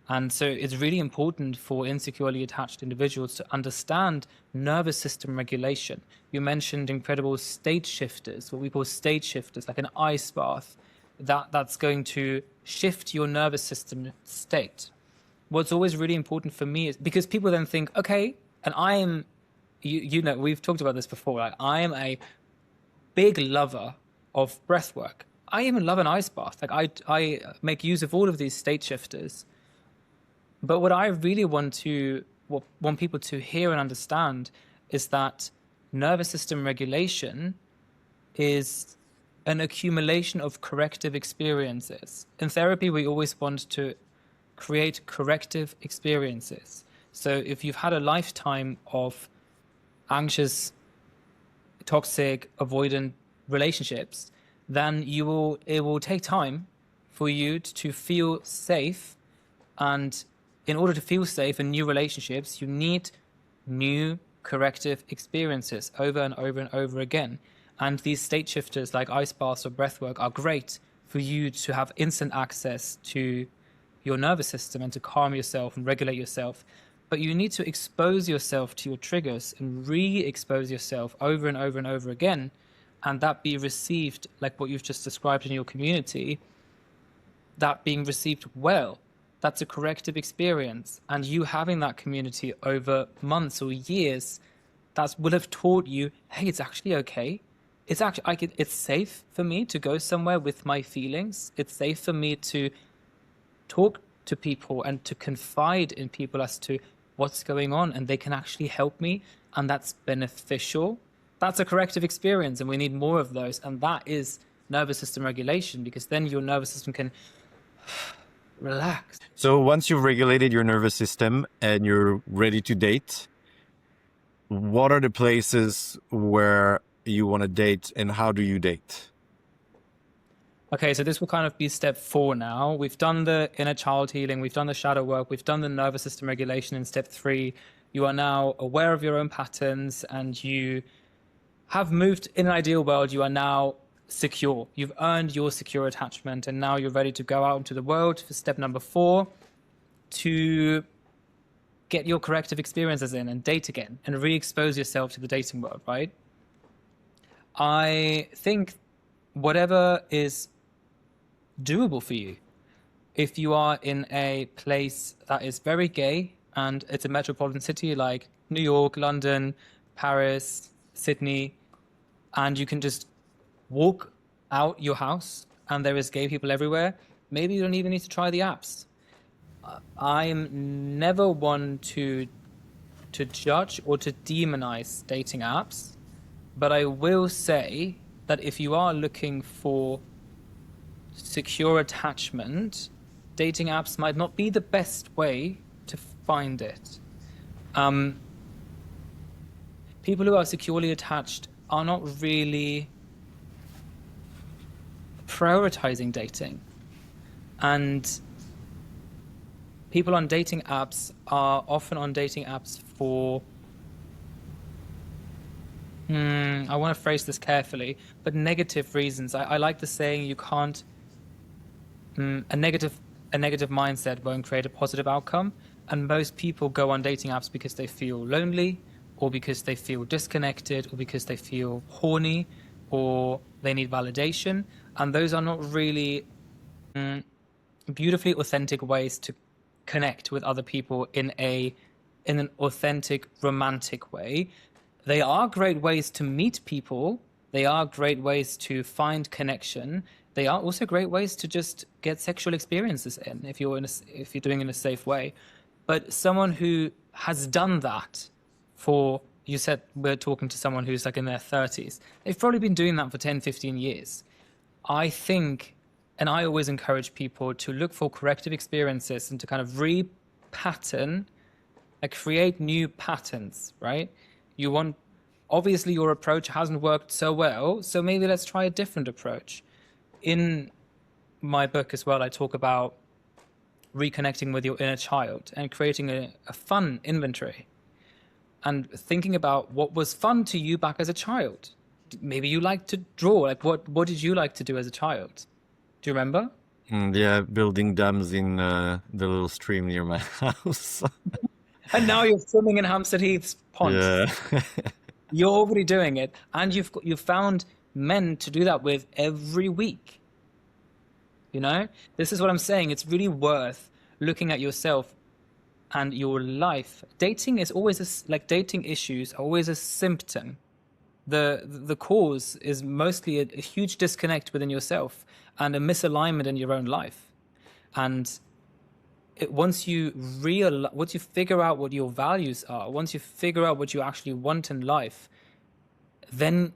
And so it's really important for insecurely attached individuals to understand nervous system regulation. You mentioned incredible state shifters, what we call state shifters, like an ice bath, that's going to shift your nervous system state. What's always really important for me is because people then think, okay, and I am, you know, we've talked about this before, like I am a big lover of breath work. I even love an ice bath. Like I make use of all of these state shifters. But what I really want people to hear and understand is that nervous system regulation is an accumulation of corrective experiences. In therapy, we always want to create corrective experiences. So if you've had a lifetime of anxious, toxic, avoidant relationships, then it will take time for you to feel safe. And in order to feel safe in new relationships, you need new corrective experiences over and over and over again. And these state shifters like ice baths or breath work are great for you to have instant access to your nervous system and to calm yourself and regulate yourself. But you need to expose yourself to your triggers and re-expose yourself over and over and over again and that be received like what you've just described in your community, that being received well, that's a corrective experience. And you having that community over months or years, that will have taught you, hey, it's actually okay. It's actually, it's safe for me to go somewhere with my feelings. It's safe for me to talk to people and to confide in people as to what's going on, and they can actually help me, and that's beneficial. That's a corrective experience, and we need more of those. And that is nervous system regulation, because then your nervous system can relax. So once you've regulated your nervous system and you're ready to date, what are the places where you want to date, and how do you date? Okay, so this will kind of be step 4 now. We've done the inner child healing, we've done the shadow work, we've done the nervous system regulation in step 3. You are now aware of your own patterns, and you have moved in an ideal world. You are now secure. You've earned your secure attachment, and now you're ready to go out into the world for step number 4, to get your corrective experiences in and date again and re-expose yourself to the dating world, right? I think whatever is doable for you. If you are in a place that is very gay and it's a metropolitan city like New York, London, Paris, Sydney, and you can just walk out your house and there is gay people everywhere, maybe you don't even need to try the apps. I'm never one to judge or to demonize dating apps, but I will say that if you are looking for secure attachment, dating apps might not be the best way to find it. People who are securely attached are not really prioritizing dating. And people on dating apps are often on dating apps for, I want to phrase this carefully, but negative reasons. I like the saying, you can't, a negative mindset won't create a positive outcome. And most people go on dating apps because they feel lonely, or because they feel disconnected, or because they feel horny, or they need validation. And those are not really beautifully authentic ways to connect with other people in an authentic, romantic way. They are great ways to meet people. They are great ways to find connection. They are also great ways to just get sexual experiences in, if you're doing it in a safe way. But someone who has done that for, you said we're talking to someone who's like in their 30s. They've probably been doing that for 10, 15 years. I think, and I always encourage people to look for corrective experiences and to kind of re-pattern, like create new patterns, right? Obviously your approach hasn't worked so well, so maybe let's try a different approach. In my book as well, I talk about reconnecting with your inner child and creating a fun inventory and thinking about what was fun to you back as a child. Maybe you like to draw. Like what did you like to do as a child? Do you remember? Yeah, building dams in the little stream near my house. And now you're swimming in Hampstead Heath's pond. Yeah. You're already doing it, and you've found men to do that with every week. You know, this is what I'm saying. It's really worth looking at yourself and your life. Dating is always dating issues are always a symptom. The cause is mostly a huge disconnect within yourself and a misalignment in your own life. And once you figure out what your values are, once you figure out what you actually want in life, then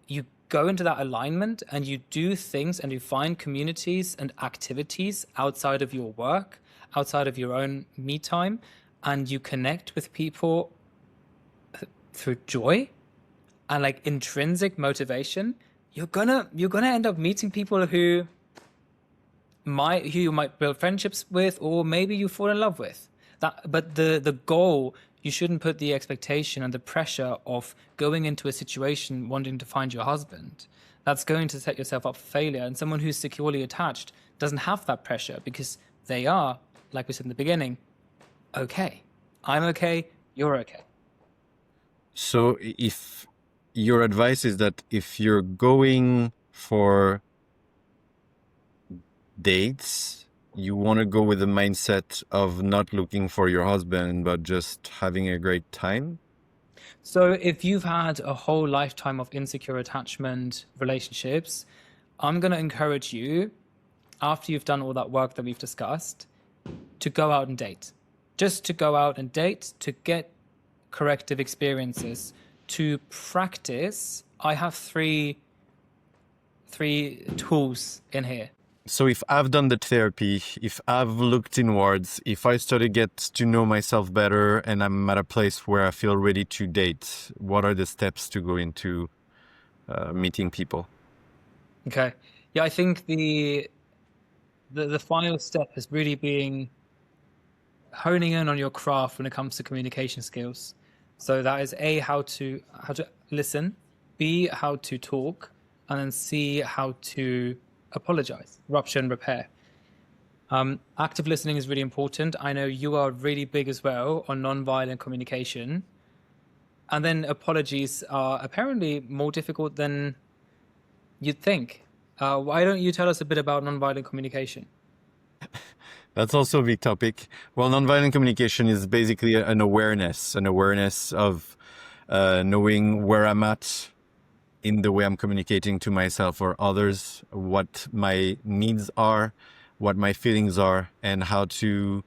you go into that alignment and you do things and you find communities and activities outside of your work, outside of your own me time, and you connect with people through joy and like intrinsic motivation. You're gonna end up meeting people who you might build friendships with, or maybe you fall in love with. But the goal, you shouldn't put the expectation and the pressure of going into a situation wanting to find your husband. That's going to set yourself up for failure. And someone who's securely attached doesn't have that pressure because they are, like we said in the beginning, okay. I'm okay, you're okay. So if your advice is that if you're going for dates, you want to go with the mindset of not looking for your husband, but just having a great time. So if you've had a whole lifetime of insecure attachment relationships, I'm going to encourage you, after you've done all that work that we've discussed, to go out and date. Just to go out and date, to get corrective experiences, to practice. I have three tools in here. So if I've done the therapy, if I've looked inwards, if I start to get to know myself better and I'm at a place where I feel ready to date, what are the steps to go into meeting people? Okay. Yeah, I think the final step is really being honing in on your craft when it comes to communication skills. So that is A, how to listen, B, how to talk, and then C, how to apologize, rupture and repair. Active listening is really important. I know you are really big as well on nonviolent communication. And then apologies are apparently more difficult than you'd think. Why don't you tell us a bit about nonviolent communication? That's also a big topic. Well, nonviolent communication is basically an awareness of knowing where I'm at in the way I'm communicating to myself or others, what my needs are, what my feelings are, and how to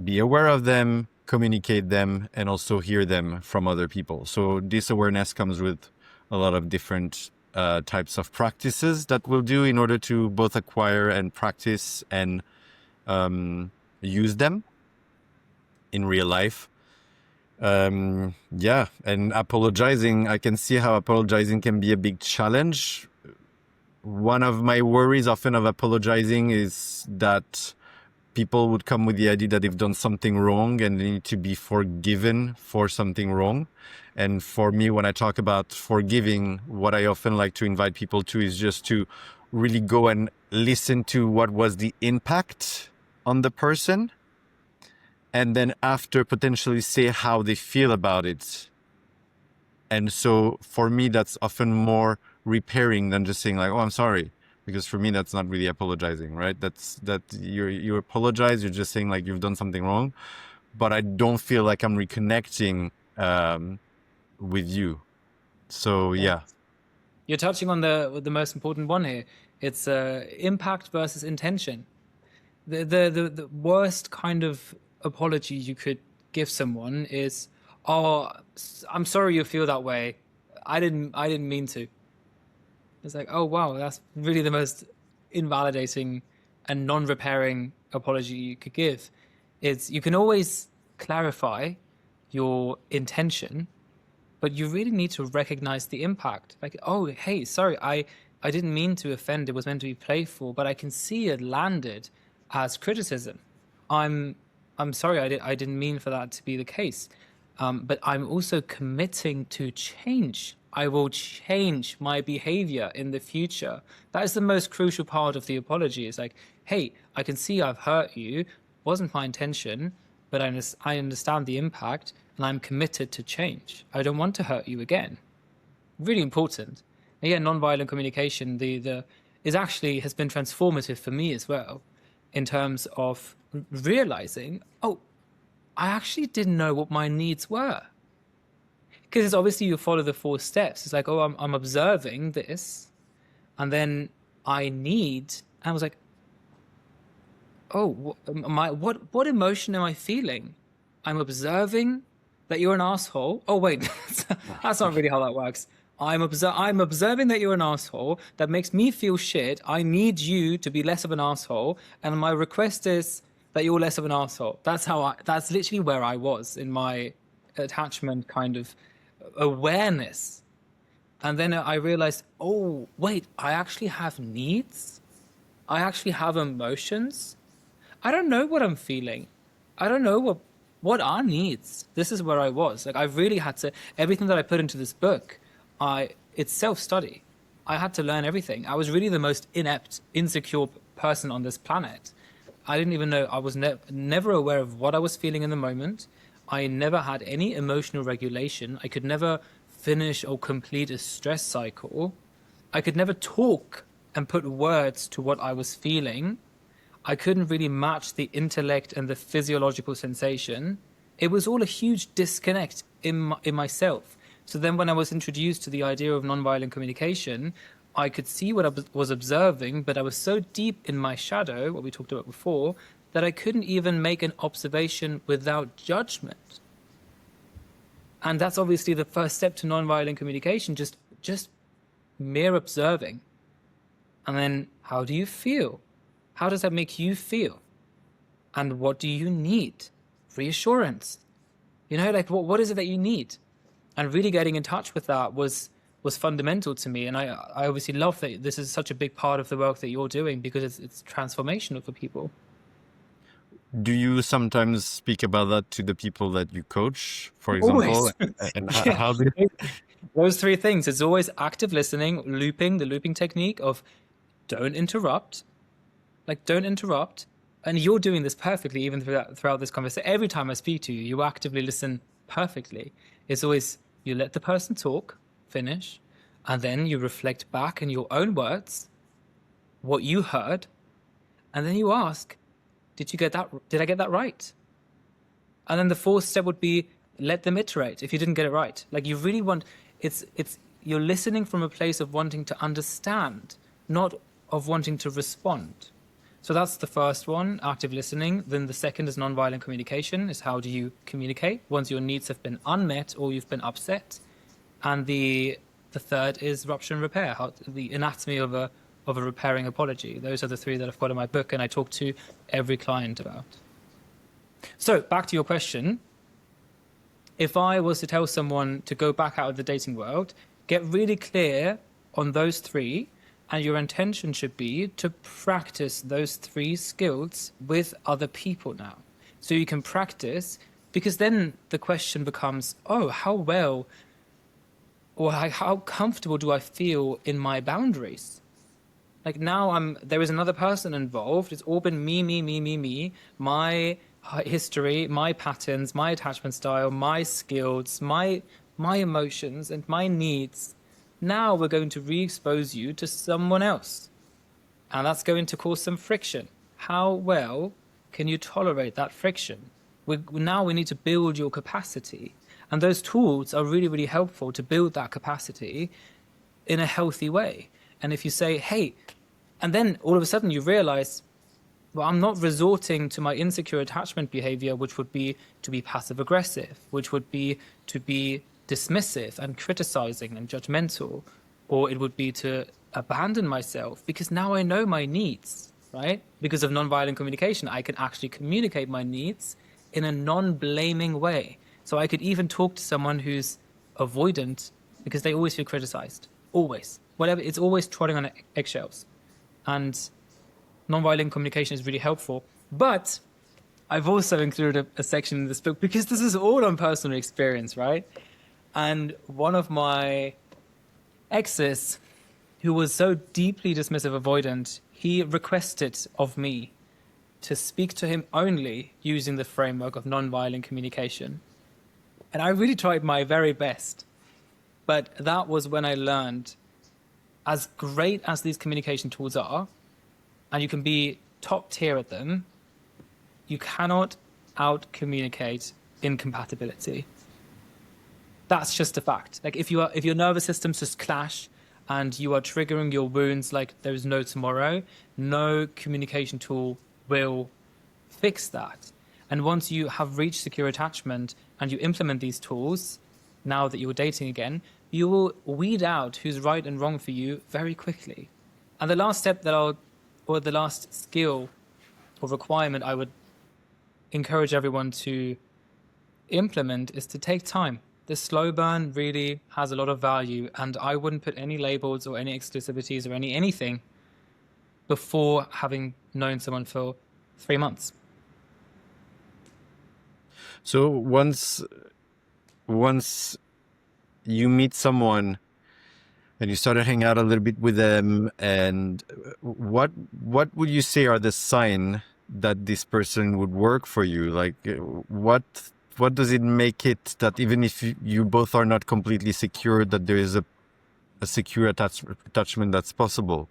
be aware of them, communicate them, and also hear them from other people. So this awareness comes with a lot of different types of practices that we'll do in order to both acquire and practice and use them in real life. Yeah, and apologizing, I can see how apologizing can be a big challenge. One of my worries often of apologizing is that people would come with the idea that they've done something wrong and they need to be forgiven for something wrong. And for me, when I talk about forgiving, what I often like to invite people to is just to really go and listen to what was the impact on the person, and then after potentially say how they feel about it. And so for me, that's often more repairing than just saying like, oh, I'm sorry. Because for me, that's not really apologizing, right? That you apologize, you're just saying like you've done something wrong, but I don't feel like I'm reconnecting with you. So yeah. You're touching on the most important one here. It's impact versus intention. The worst kind of apology you could give someone is, "Oh, I'm sorry you feel that way. I didn't mean to." It's like, "Oh wow, that's really the most invalidating and non-repairing apology you could give." It's you can always clarify your intention, but you really need to recognize the impact. Like, "Oh, hey, sorry, I didn't mean to offend. It was meant to be playful, but I can see it landed as criticism. I'm sorry, I didn't mean for that to be the case. But I'm also committing to change. I will change my behavior in the future." That is the most crucial part of the apology. It's like, hey, I can see I've hurt you. Wasn't my intention, but I understand the impact and I'm committed to change. I don't want to hurt you again. Really important. And yeah, nonviolent communication has been transformative for me as well, in terms of realizing, oh, I actually didn't know what my needs were. Because it's obviously you follow the 4 steps. It's like, oh, I'm observing this, and then and I was like, oh, what emotion am I feeling? I'm observing that you're an asshole. Oh wait, that's not really how that works. I'm observing that you're an asshole. That makes me feel shit. I need you to be less of an asshole, and my request is that you're less of an asshole. That's literally where I was in my attachment kind of awareness. And then I realized, oh wait, I actually have needs. I actually have emotions. I don't know what I'm feeling. I don't know what are needs. This is where I was. Like I really had to, everything that I put into this book, it's self-study. I had to learn everything. I was really the most inept, insecure person on this planet. I didn't even know, I was never aware of what I was feeling in the moment. I never had any emotional regulation. I could never finish or complete a stress cycle. I could never talk and put words to what I was feeling. I couldn't really match the intellect and the physiological sensation. It was all a huge disconnect in myself. So then when I was introduced to the idea of nonviolent communication, I could see what I was observing, but I was so deep in my shadow, what we talked about before, that I couldn't even make an observation without judgment. And that's obviously the first step to nonviolent communication, just mere observing. And then, how do you feel? How does that make you feel? And what do you need? Reassurance. You know, like what is it that you need? And really getting in touch with that was fundamental to me. And I obviously love that this is such a big part of the work that you're doing, because it's transformational for people. Do you sometimes speak about that to the people that you coach, for example? Always. And Yeah. how do you... Those three things. It's always active listening, the looping technique of don't interrupt. Like, don't interrupt. And you're doing this perfectly, even throughout this conversation. Every time I speak to you, you actively listen perfectly. It's always, you let the person talk, finish, and then you reflect back in your own words what you heard, and then you ask, did I get that right? And then the fourth step would be, let them iterate if you didn't get it right. Like, you really want, you're listening from a place of wanting to understand, not of wanting to respond. So that's the first one, active listening. Then the second is nonviolent communication, is how do you communicate once your needs have been unmet or you've been upset. And the third is rupture and repair, the anatomy of a repairing apology. Those are the three that I've got in my book and I talk to every client about. So back to your question. If I was to tell someone to go back out of the dating world, get really clear on those three, and your intention should be to practice those three skills with other people now. So you can practice, because then the question becomes, oh, how well or how comfortable do I feel in my boundaries? Like, now there is another person involved. It's all been me, my history, my patterns, my attachment style, my skills, my emotions and my needs. Now we're going to re-expose you to someone else. And that's going to cause some friction. How well can you tolerate that friction? Now we need to build your capacity. And those tools are really, really helpful to build that capacity in a healthy way. And if you say, hey, and then all of a sudden you realize, well, I'm not resorting to my insecure attachment behavior, which would be to be passive aggressive, which would be to be dismissive and criticizing and judgmental, or it would be to abandon myself, because now I know my needs, right? Because of nonviolent communication, I can actually communicate my needs in a non-blaming way. So I could even talk to someone who's avoidant because they always feel criticized, always. Whatever, it's always trotting on eggshells. And nonviolent communication is really helpful. But I've also included a section in this book because this is all on personal experience, right? And one of my exes, who was so deeply dismissive avoidant, he requested of me to speak to him only using the framework of nonviolent communication. And I really tried my very best. But that was when I learned, as great as these communication tools are, and you can be top tier at them, you cannot out-communicate incompatibility. That's just a fact. Like, if your nervous systems just clash and you are triggering your wounds like there is no tomorrow, no communication tool will fix that. And once you have reached secure attachment and you implement these tools, now that you're dating again, you will weed out who's right and wrong for you very quickly. And the last step the last skill or requirement I would encourage everyone to implement is to take time. The slow burn really has a lot of value, and I wouldn't put any labels or any exclusivities or anything before having known someone for 3 months. So once you meet someone and you started hanging out a little bit with them, and what would you say are the signs that this person would work for you? Like, what what does it make it that even if you both are not completely secure, that there is a secure attachment that's possible?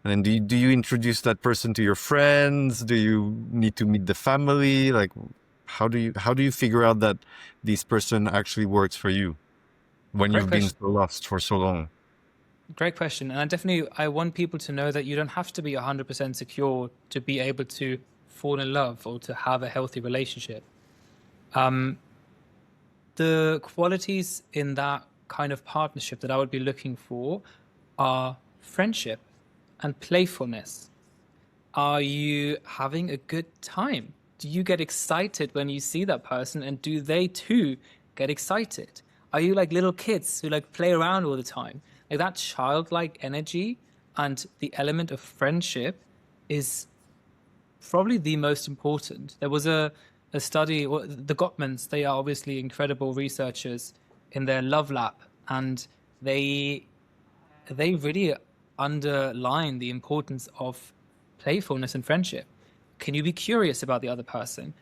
And then do you introduce that person to your friends? Do you need to meet the family? Like, how do you figure out that this person actually works for you when Great you've been question. so lost for so long? Great question. And I want people to know that you don't have to be 100% secure to be able to fall in love or to have a healthy relationship. The qualities in that kind of partnership that I would be looking for are friendship and playfulness. Are you having a good time? Do you get excited when you see that person, and do they too get excited? Are you like little kids who like play around all the time? Like that childlike energy and the element of friendship is probably the most important. There was a study, the Gottmans, they are obviously incredible researchers in their love lab, and they really underline the importance of playfulness and friendship. Can you be curious about the other person?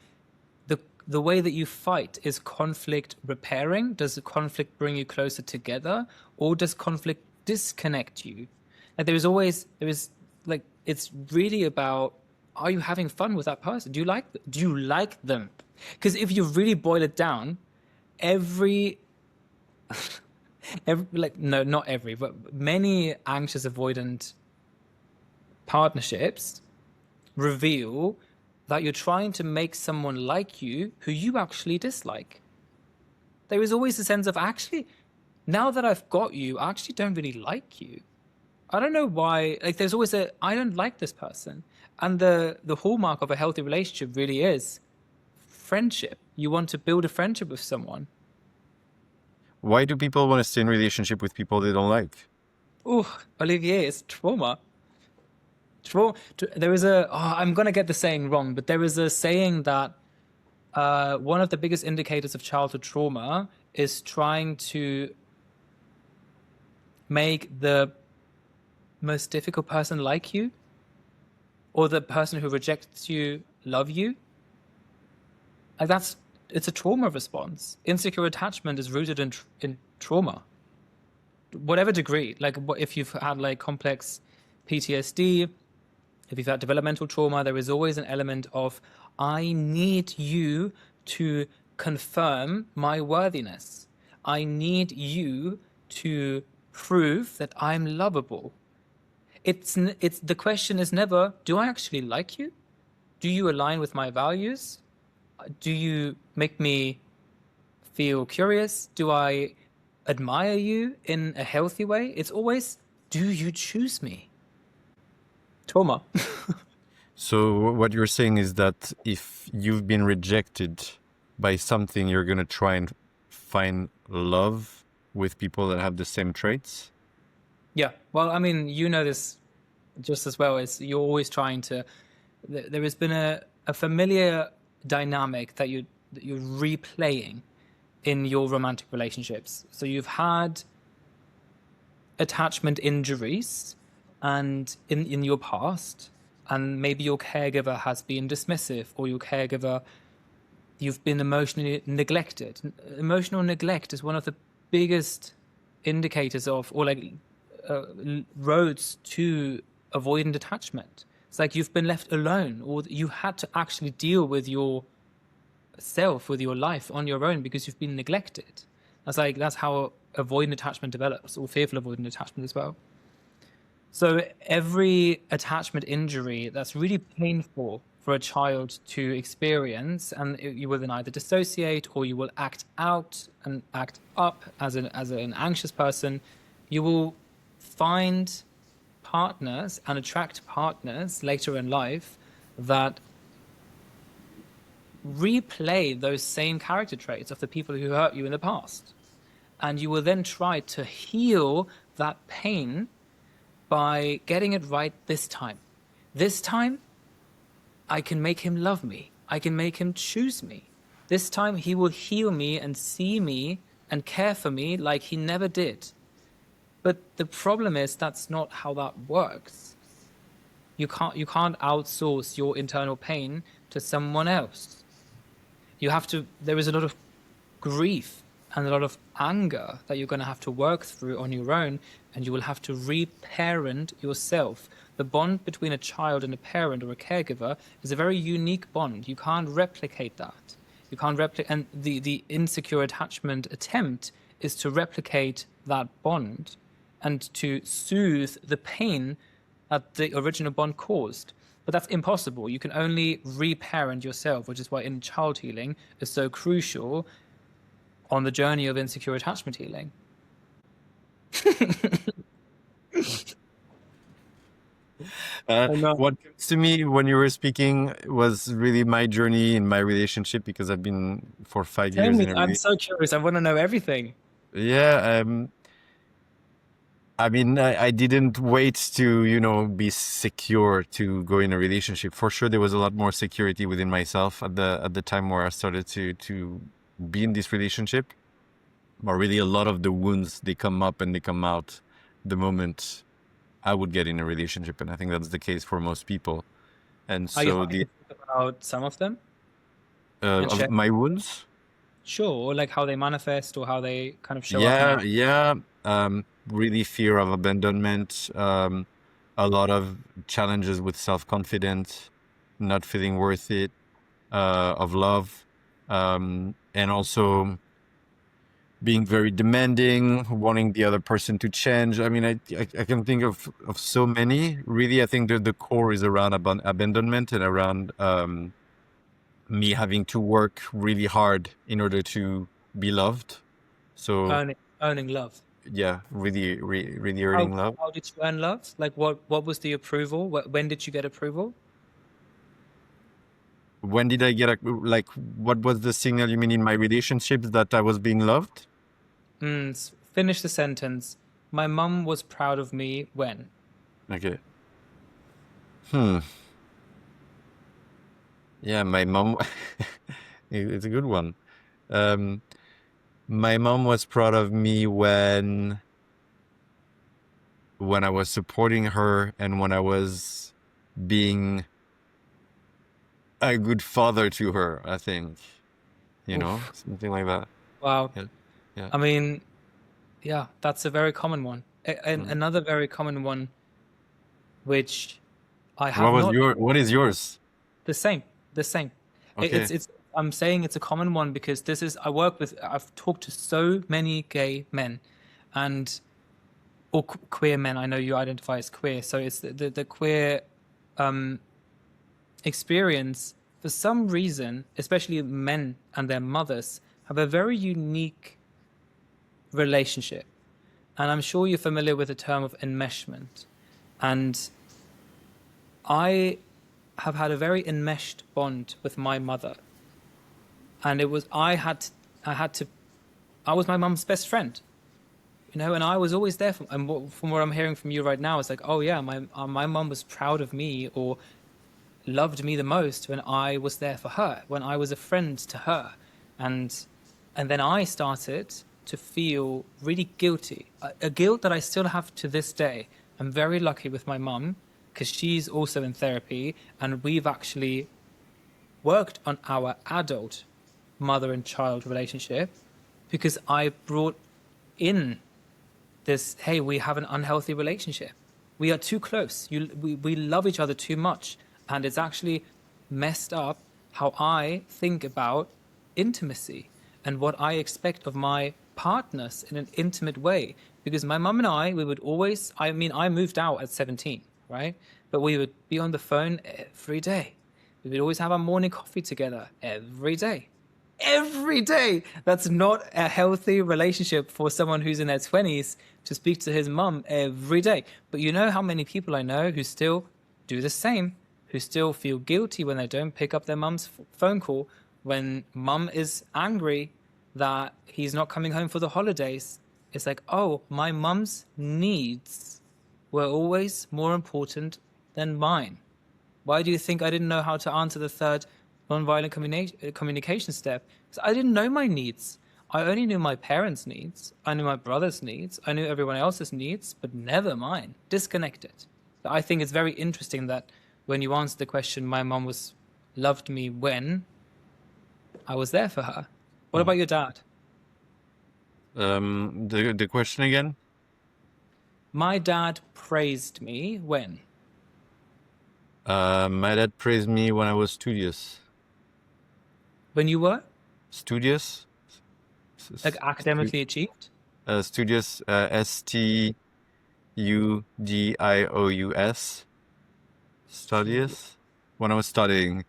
The way that you fight, is conflict repairing? Does the conflict bring you closer together, or does conflict disconnect you? And there is like, it's really about, are you having fun with that person? Do you like them? Because if you really boil it down, every like, no, not every, but many anxious avoidant partnerships reveal that you're trying to make someone like you who you actually dislike. There is always a sense of, actually, now that I've got you, I actually don't really like you. I don't know why. Like, there's always I don't like this person. And the hallmark of a healthy relationship really is friendship. You want to build a friendship with someone. Why do people want to stay in relationship with people they don't like? Oh, Olivier, it's trauma. There is I'm going to get the saying wrong, but there is a saying that one of the biggest indicators of childhood trauma is trying to make the most difficult person like you, or the person who rejects you love you. Like, it's a trauma response. Insecure attachment is rooted in trauma, whatever degree. Like, if you've had like complex PTSD, if you've had developmental trauma, there is always an element of, I need you to confirm my worthiness. I need you to prove that I'm lovable. The question is never, do I actually like you? Do you align with my values? Do you make me feel curious? Do I admire you in a healthy way? It's always, do you choose me? Trauma. So what you're saying is that if you've been rejected by something, you're going to try and find love with people that have the same traits? Yeah. Well, I mean, you know this just as well as you're always trying to. There has been a familiar dynamic that you're replaying in your romantic relationships. So you've had attachment injuries and in your past, and maybe your caregiver has been dismissive, or your caregiver, you've been emotionally neglected. Emotional neglect is one of the biggest indicators of, or like roads to avoidant attachment. It's like you've been left alone, or you had to actually deal with yourself, with your life on your own because you've been neglected. That's how avoidant attachment develops, or fearful avoidant attachment as well. So every attachment injury that's really painful for a child to experience, and you will then either dissociate or you will act out and act up as an anxious person. You will find partners and attract partners later in life that replay those same character traits of the people who hurt you in the past. And you will then try to heal that pain by getting it right this time. This time, I can make him love me. I can make him choose me. This time, he will heal me and see me and care for me like he never did. But the problem is, that's not how that works. You can't outsource your internal pain to someone else. there is a lot of grief and a lot of anger that you're going to have to work through on your own, and you will have to reparent yourself. The bond between a child and a parent or a caregiver is a very unique bond. You can't replicate that. You can't replicate, and the insecure attachment attempt is to replicate that bond and to soothe the pain that the original bond caused. But that's impossible. You can only reparent yourself, which is why inner child healing is so crucial on the journey of insecure attachment healing. What comes to me when you were speaking was really my journey in my relationship, because I've been for 5 Tell years me, in a I'm so curious. I want to know everything. Yeah, I mean, I didn't wait to, be secure to go in a relationship. For sure, there was a lot more security within myself at the time where I started to be in this relationship. But really, a lot of the wounds, they come up and they come out the moment I would get in a relationship, and I think that's the case for most people. And Are you so happy to talk about some of them and of share? my wounds. Sure, or like how they manifest or how they kind of show up Yeah, now. yeah. Really fear of abandonment, a lot of challenges with self-confidence, not feeling worth it, of love, and also being very demanding, wanting the other person to change. I mean, I can think of so many. Really, I think that the core is around abandonment and around me having to work really hard in order to be loved. So Earning love. yeah, really How earning love. how did you earn love? Like what was the approval? When did you get approval? When did I get like, what was the signal you mean in my relationships that I was being loved? Finish the sentence. My mum was proud of me when. Okay. Hmm. Yeah, my mom, it's a good one. Um, my mom was proud of me when I was supporting her and when I was being a good father to her, I think, Oof. something like that. Wow. Yeah. Yeah. I mean, yeah, that's a very common one. And Mm. another very common one, which I have not What is yours? the same, the same. Okay. It's I'm saying it's a common one because I've talked to so many gay men and or queer men. I know you identify as queer, so it's the queer experience. For some reason, especially men and their mothers have a very unique relationship, and I'm sure you're familiar with the term of enmeshment. And I have had a very enmeshed bond with my mother, and it was I was my mum's best friend, and I was always there for, and from what I'm hearing from you right now, it's like, oh yeah, my mum was proud of me or loved me the most when I was there for her, when I was a friend to her, and then I started to feel really guilty, a guilt that I still have to this day. I'm very lucky with my mum because she's also in therapy, and we've actually worked on our adult mother and child relationship because I brought in this, hey, we have an unhealthy relationship. We are too close. We love each other too much. And it's actually messed up how I think about intimacy and what I expect of my partners in an intimate way. Because my mum and I, we would always, I mean, I moved out at 17, right? But we would be on the phone every day. We would always have our morning coffee together every day. Every day. That's not a healthy relationship for someone who's in their 20s to speak to his mum every day. But you know how many people I know who still do the same, who still feel guilty when they don't pick up their mum's phone call, when mum is angry that he's not coming home for the holidays. It's like, oh, my mum's needs were always more important than mine. Why do you think I didn't know how to answer the third nonviolent communication step? Because I didn't know my needs. I only knew my parents' needs. I knew my brother's needs. I knew everyone else's needs, but never mine. Disconnected. I think it's very interesting that when you answer the question, my mom loved me when, I was there for her. What about your dad? The question again? My dad praised me when? My dad praised me when I was studious. When you were Studious? like academically achieved? Studious, Studious. Studious? When I was studying.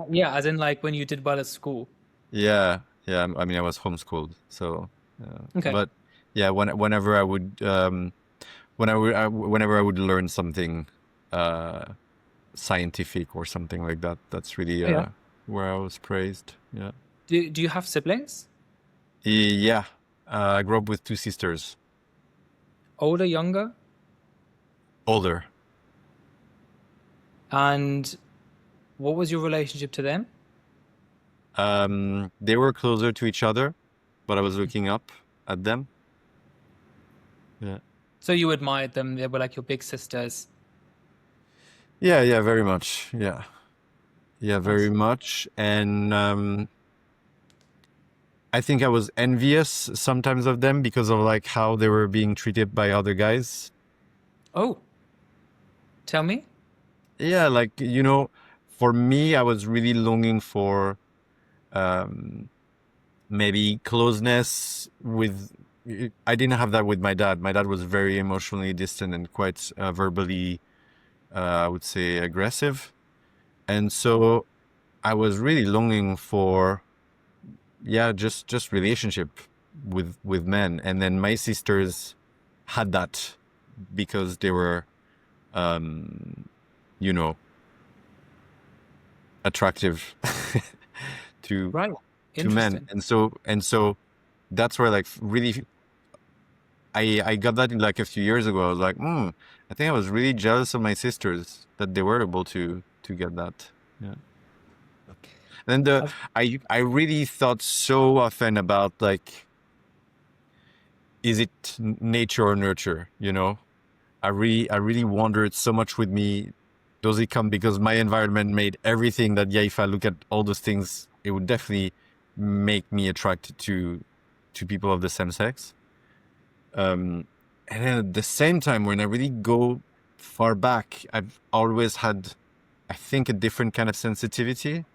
Yeah, as in like when you did well at school. Yeah, yeah. I mean, I was homeschooled, so. Okay. But yeah, whenever I would, whenever I would learn something, scientific or something like that, that's really Oh, yeah. where I was praised. Yeah. Do you have siblings? Yeah. I grew up with two sisters, Older, younger? older. And what was your relationship to them? They were closer to each other, but I was looking up at them. Yeah. So you admired them. They were like your big sisters. Yeah, yeah, very much. Yeah. Yeah, very Nice. much. And I think I was envious sometimes of them because of like how they were being treated by other guys. Oh, tell me. Yeah, like, for me, I was really longing for maybe closeness with. I didn't have that with my dad. My dad was very emotionally distant and quite verbally, I would say, aggressive. And so I was really longing for, yeah, just relationship with men. And then my sisters had that because they were, you know, attractive to Right. to men. Interesting. And so that's where like really I got that in like a few years ago. I was like, I think I was really jealous of my sisters that they were able to get that. Yeah. And then I've, I really thought so often about like, is it nature or nurture? I really wondered so much with me. Does it come because my environment made everything that, yeah, if I look at all those things, it would definitely make me attracted to people of the same sex. And then at the same time, when I really go far back, I've always had, I think, a different kind of sensitivity.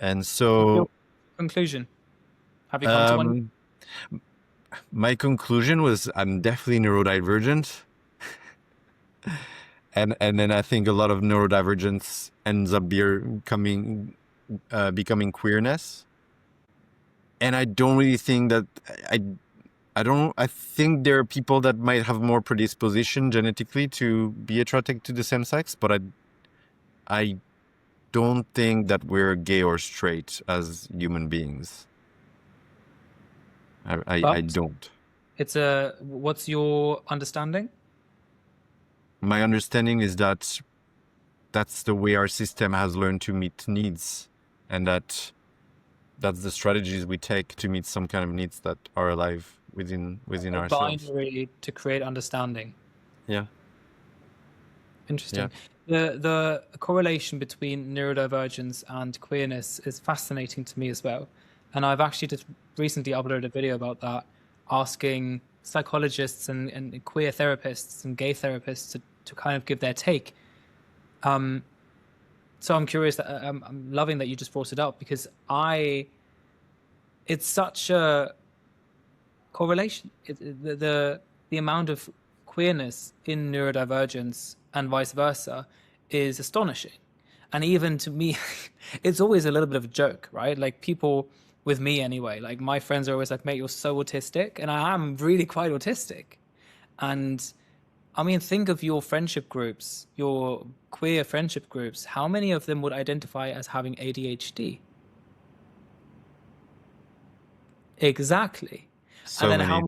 And what's your so conclusion? Have you come to one? um, my conclusion was I'm definitely neurodivergent. And then I think a lot of neurodivergence ends up becoming queerness. And I don't really think that I think there are people that might have more predisposition genetically to be attracted to the same sex, but I don't think that we're gay or straight as human beings. I But don't. what's your understanding? My understanding is that that's the way our system has learned to meet needs, and that's the strategies we take to meet some kind of needs that are alive within A ourselves. binary to create understanding. Yeah. Interesting. Yeah. The correlation between neurodivergence and queerness is fascinating to me as well. And I've actually just recently uploaded a video about that, asking psychologists and queer therapists and gay therapists to kind of give their take. So I'm curious that I'm loving that you just brought it up because it's such a correlation. The amount of queerness in neurodivergence and vice versa is astonishing. And even to me, it's always a little bit of a joke, right? Like people with me anyway, like my friends are always like, mate, you're so autistic. And I am really quite autistic. And I mean, think of your friendship groups, your queer friendship groups. How many of them would identify as having ADHD? Exactly. So And then many.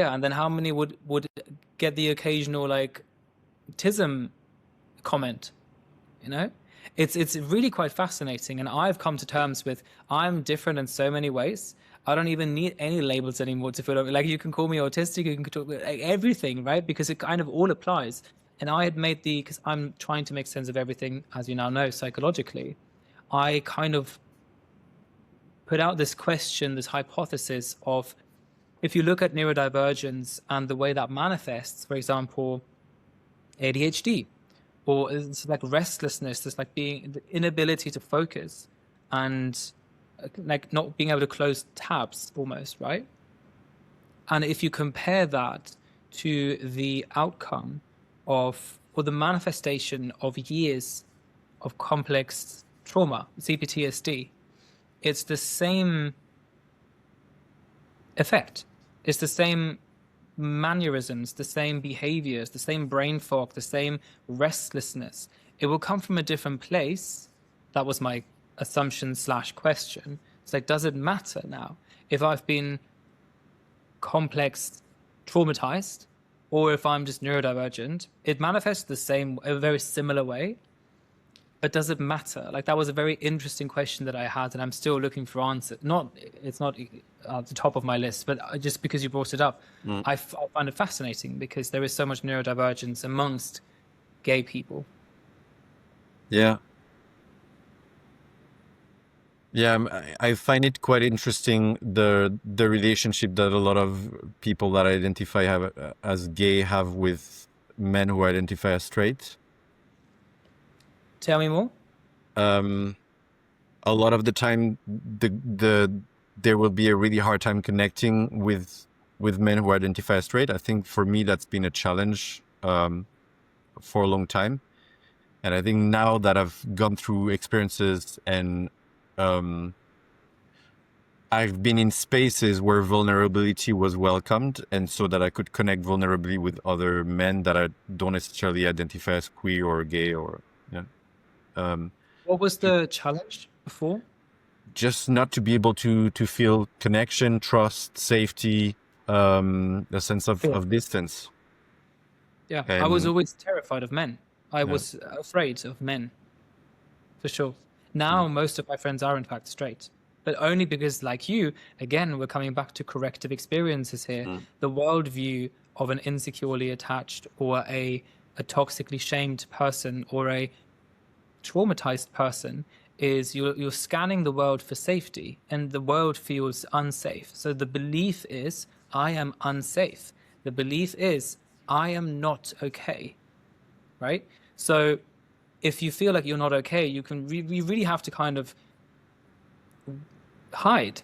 and then how many would get the occasional like autism comment? It's really quite fascinating, and I've come to terms with I'm different in so many ways. I don't even need any labels anymore to feel like you can call me autistic, you can talk like everything, right? Because it kind of all applies. And I had made because I'm trying to make sense of everything, as you now know, psychologically. I kind of put out this question, this hypothesis of, if you look at neurodivergence and the way that manifests, for example, ADHD, or it's like restlessness, there's like being the inability to focus and like not being able to close tabs almost, right? And if you compare that to the outcome of, or the manifestation of years of complex trauma, CPTSD, it's the same effect. It's the same mannerisms, the same behaviors, the same brain fog, the same restlessness. It will come from a different place. That was my assumption / question. It's like, does it matter now if I've been complex traumatized or if I'm just neurodivergent? It manifests the same, a very similar way. But does it matter? Like, that was a very interesting question that I had, and I'm still looking for answers. It's not at the top of my list, but just because you brought it up, I find it fascinating because there is so much neurodivergence amongst gay people. Yeah. Yeah, I find it quite interesting the relationship that a lot of people that identify as gay have with men who identify as straight. Tell me more. A lot of the time, there will be a really hard time connecting with men who identify as straight. I think for me that's been a challenge for a long time, and I think now that I've gone through experiences and I've been in spaces where vulnerability was welcomed, and so that I could connect vulnerably with other men that I don't necessarily identify as queer or gay or yeah. What was the challenge before? Just not to be able to feel connection, trust, safety, a sense of distance. Yeah, I was always terrified of men. I was afraid of men, for sure. Now, most of my friends are in fact straight, but only because, like you, again, we're coming back to corrective experiences here. The worldview of an insecurely attached or a toxically shamed person or a traumatized person is you're scanning the world for safety, and the world feels unsafe. So the belief is, I am unsafe. The belief is, I am not okay, right? So if you feel like you're not okay, you really have to kind of hide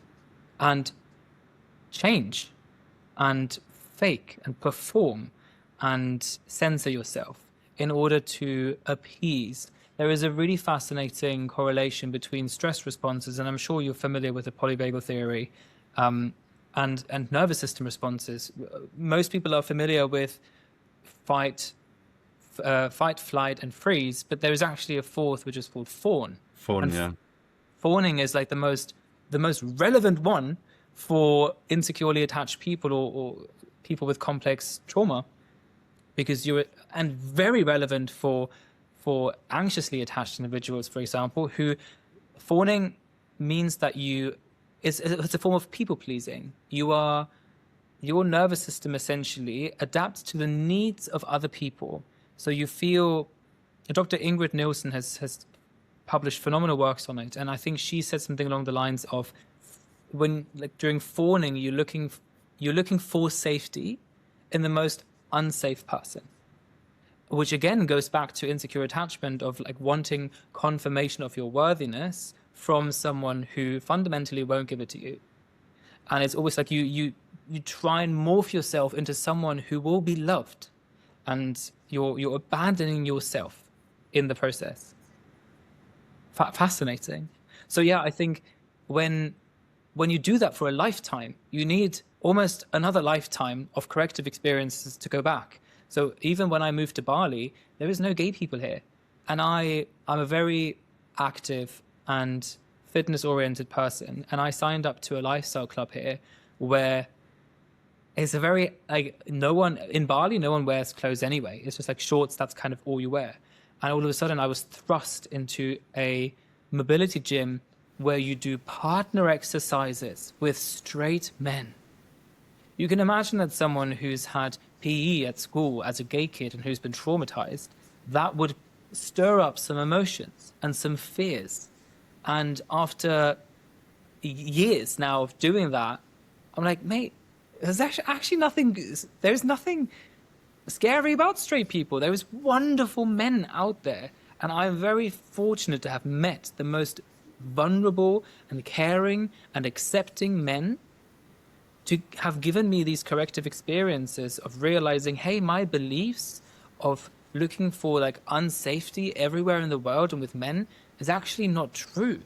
and change and fake and perform and censor yourself in order to appease. There is a really fascinating correlation between stress responses, and I'm sure you're familiar with the polyvagal theory, and nervous system responses. Most people are familiar with fight, flight, and freeze, but there is actually a fourth, which is called fawn. Fawn, yeah. Fawning is like the most relevant one for insecurely attached people or people with complex trauma, because and very relevant for anxiously attached individuals, for example, who fawning means that it's a form of people pleasing. Your nervous system essentially adapts to the needs of other people. So you feel, Dr. Ingrid Nielsen has published phenomenal works on it, and I think she said something along the lines of, when like during fawning, you're looking for safety in the most unsafe person, which again goes back to insecure attachment of like wanting confirmation of your worthiness from someone who fundamentally won't give it to you. And it's always like you try and morph yourself into someone who will be loved, and you're abandoning yourself in the process. Fascinating. So yeah, I think when you do that for a lifetime, you need almost another lifetime of corrective experiences to go back. So even when I moved to Bali, there is no gay people here. And I'm a very active and fitness-oriented person. And I signed up to a lifestyle club here where it's a very, like, in Bali, no one wears clothes anyway. It's just like shorts, that's kind of all you wear. And all of a sudden I was thrust into a mobility gym where you do partner exercises with straight men. You can imagine that someone who's had PE at school as a gay kid and who's been traumatized, that would stir up some emotions and some fears. And after years now of doing that, I'm like, mate, there's actually nothing. There's nothing scary about straight people. There's wonderful men out there, and I'm very fortunate to have met the most vulnerable and caring and accepting men to have given me these corrective experiences of realizing, hey, my beliefs of looking for like unsafety everywhere in the world and with men is actually not true,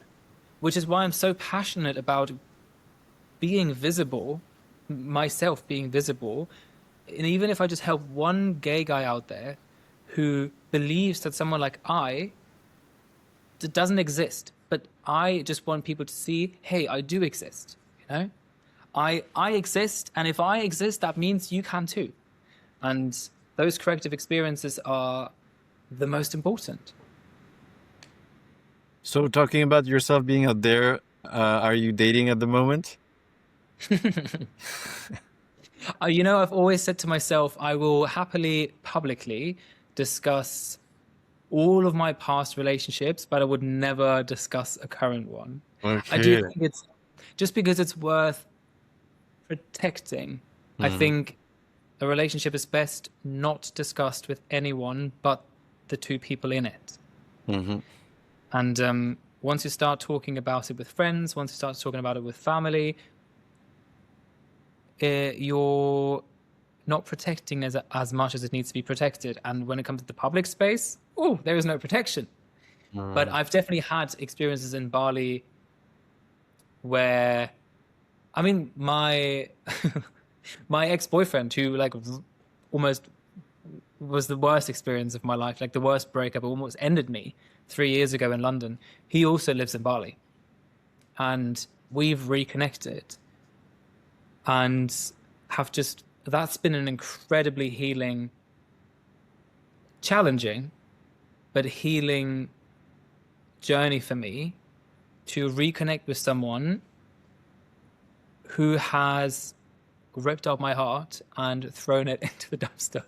which is why I'm so passionate about being visible, myself being visible. And even if I just help one gay guy out there who believes that someone like doesn't exist, but I just want people to see, hey, I do exist, you know? I exist, and if I exist, that means you can too. And those corrective experiences are the most important. So talking about yourself being out there, are you dating at the moment? You know, I've always said to myself, I will happily publicly discuss all of my past relationships, but I would never discuss a current one. I do Okay. think it's just because it's worth protecting. I think a relationship is best not discussed with anyone but the two people in it. Hmm. And once you start talking about it with friends, once you start talking about it with family, you're not protecting as much as it needs to be protected. And when it comes to the public space, oh, there is no protection. But I've definitely had experiences in Bali where, I mean, my my ex-boyfriend, who like almost was the worst experience of my life, like the worst breakup, almost ended me 3 years ago in London. He also lives in Bali, and we've reconnected, and have just that's been an incredibly healing, challenging, but healing journey for me to reconnect with someone who has ripped out my heart and thrown it into the dumpster.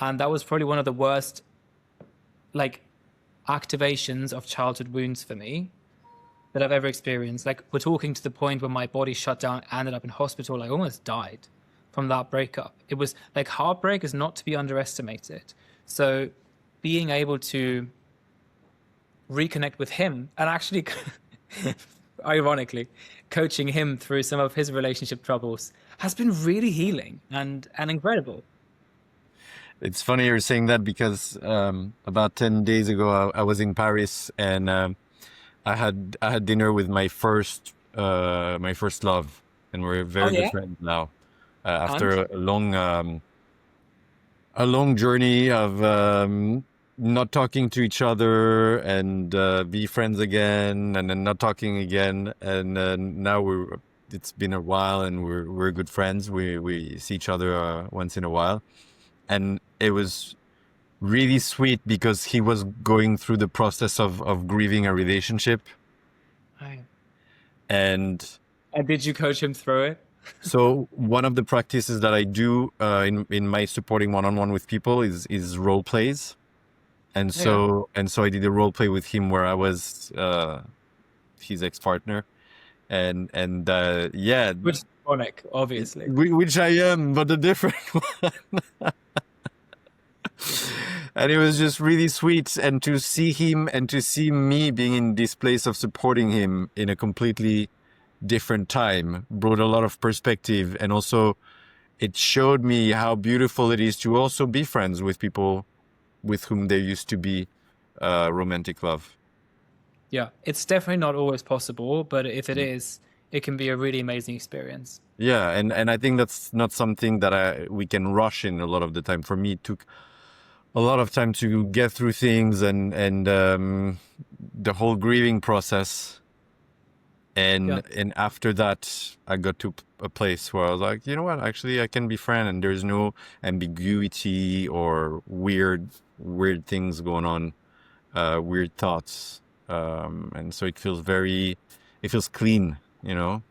And that was probably one of the worst like activations of childhood wounds for me that I've ever experienced. Like, we're talking to the point where my body shut down, ended up in hospital. I almost died from that breakup. It was like, heartbreak is not to be underestimated. So being able to reconnect with him and actually ironically coaching him through some of his relationship troubles has been really healing and incredible. It's funny you're saying that because about 10 days ago I was in Paris and I had dinner with my first love, and we're Oh very good yeah. friends now. And After a long journey of not talking to each other and be friends again, and then not talking again, and now it's been a while and we're good friends. We see each other once in a while, and it was really sweet because he was going through the process of grieving a relationship. Right. And And did you coach him through it? so one of the practices that I do in my supporting one-on-one with people is role plays. And Yeah. so I did a role play with him where I was his ex-partner, and yeah, Which is ironic, obviously. which I am, but a different one. And it was just really sweet, and to see him and to see me being in this place of supporting him in a completely different time brought a lot of perspective, and also it showed me how beautiful it is to also be friends with people with whom there used to be romantic love. Yeah, it's definitely not always possible, but if it is, it can be a really amazing experience. Yeah, and I think that's not something that we can rush in a lot of the time. For me, it took a lot of time to get through things and the whole grieving process. Yeah, And after that, I got to a place where I was like, you know what, actually I can be friend, and there's no ambiguity or weird things going on, weird thoughts. And so it feels clean, you know?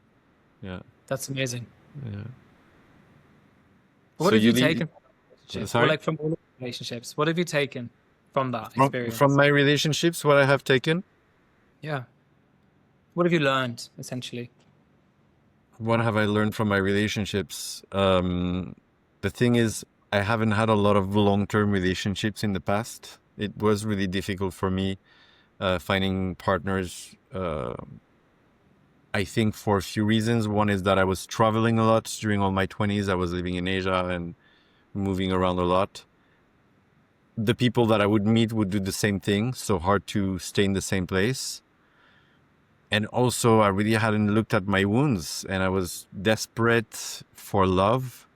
Yeah. that's amazing. Yeah. What So have you you leave, taken from that relationship? Or sorry? like from all of the relationships? What have you taken from that From experience? my relationships, what I have taken? Yeah. What have you learned, essentially? What have I learned from my relationships? The thing is, I haven't had a lot of long-term relationships in the past. It was really difficult for me finding partners. I think for a few reasons. One is that I was traveling a lot during all my 20s. I was living in Asia and moving around a lot. The people that I would meet would do the same thing, so hard to stay in the same place. And also, I really hadn't looked at my wounds, and I was desperate for love.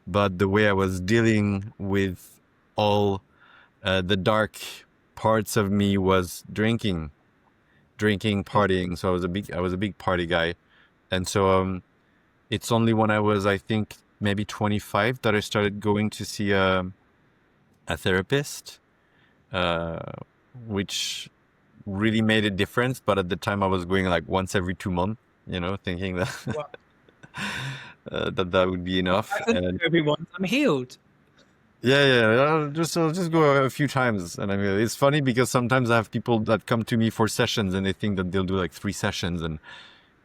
But the way I was dealing with all the dark parts of me was drinking, partying. So I was a big party guy. And so it's only when I was, I think, maybe 25 that I started going to see a therapist, which really made a difference. But at the time I was going like once every 2 months, thinking that Wow. that would be enough. And Everyone, I'm healed. yeah, I'll just go a few times. And I mean, it's funny because sometimes I have people that come to me for sessions and they think that they'll do like 3 sessions and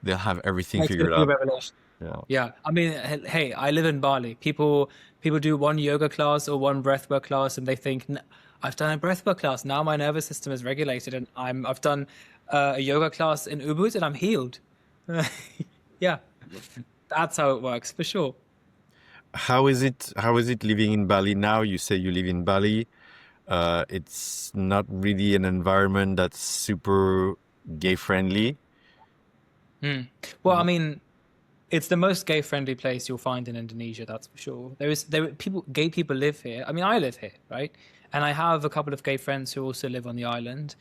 they'll have everything Makes figured me feel out. revelation. Yeah. Yeah, I mean, hey, I live in Bali. People do one yoga class or one breathwork class, and they think, I've done a breathwork class. Now my nervous system is regulated, and I've done a yoga class in Ubud, and I'm healed. Yeah, that's how it works for sure. How is it living in Bali now? You say you live in Bali. It's not really an environment that's super gay friendly. Well, I mean, it's the most gay-friendly place you'll find in Indonesia, that's for sure. Gay people live here. I mean, I live here, right? And I have a couple of gay friends who also live on the island.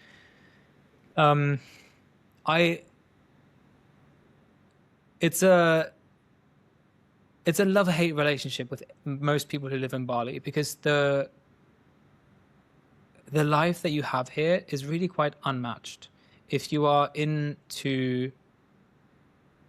It's a love-hate relationship with most people who live in Bali, because the life that you have here is really quite unmatched. If you are into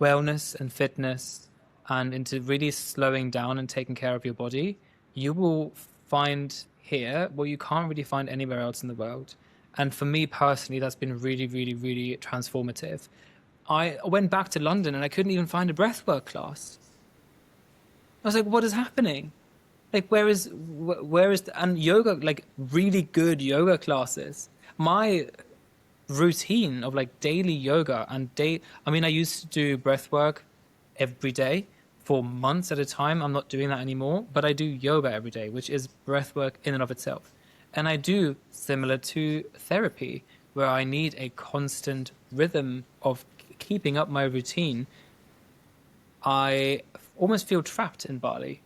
wellness and fitness and into really slowing down and taking care of your body, you will find here what you can't really find anywhere else in the world. And for me personally, that's been really, really, really transformative. I went back to London and I couldn't even find a breathwork class. I was like, what is happening? Like, and yoga, like really good yoga classes. My routine of like daily yoga I mean, I used to do breath work every day for months at a time. I'm not doing that anymore, but I do yoga every day, which is breath work in and of itself. And I do similar to therapy, where I need a constant rhythm of keeping up my routine. I almost feel trapped in Bali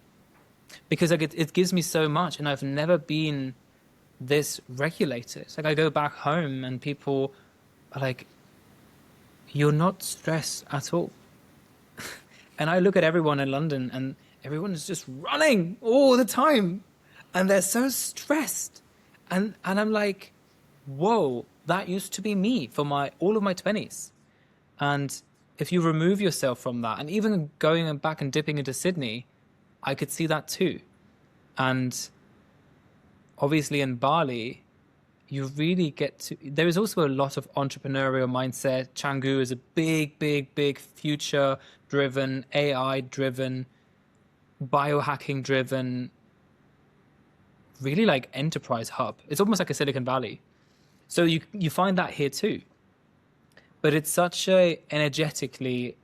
because like it gives me so much, and I've never been this regulated. Like I go back home and people are like, you're not stressed at all. And I look at everyone in London and everyone is just running all the time and they're so stressed. And I'm like, whoa, that used to be me for all of my 20s. And if you remove yourself from that, and even going back and dipping into Sydney, I could see that too. And obviously in Bali, you really get to, there is also a lot of entrepreneurial mindset. Canggu is a big, big, big future driven, AI driven, biohacking driven, really like enterprise hub. It's almost like a Silicon Valley. So you find that here too. But it's such a energetically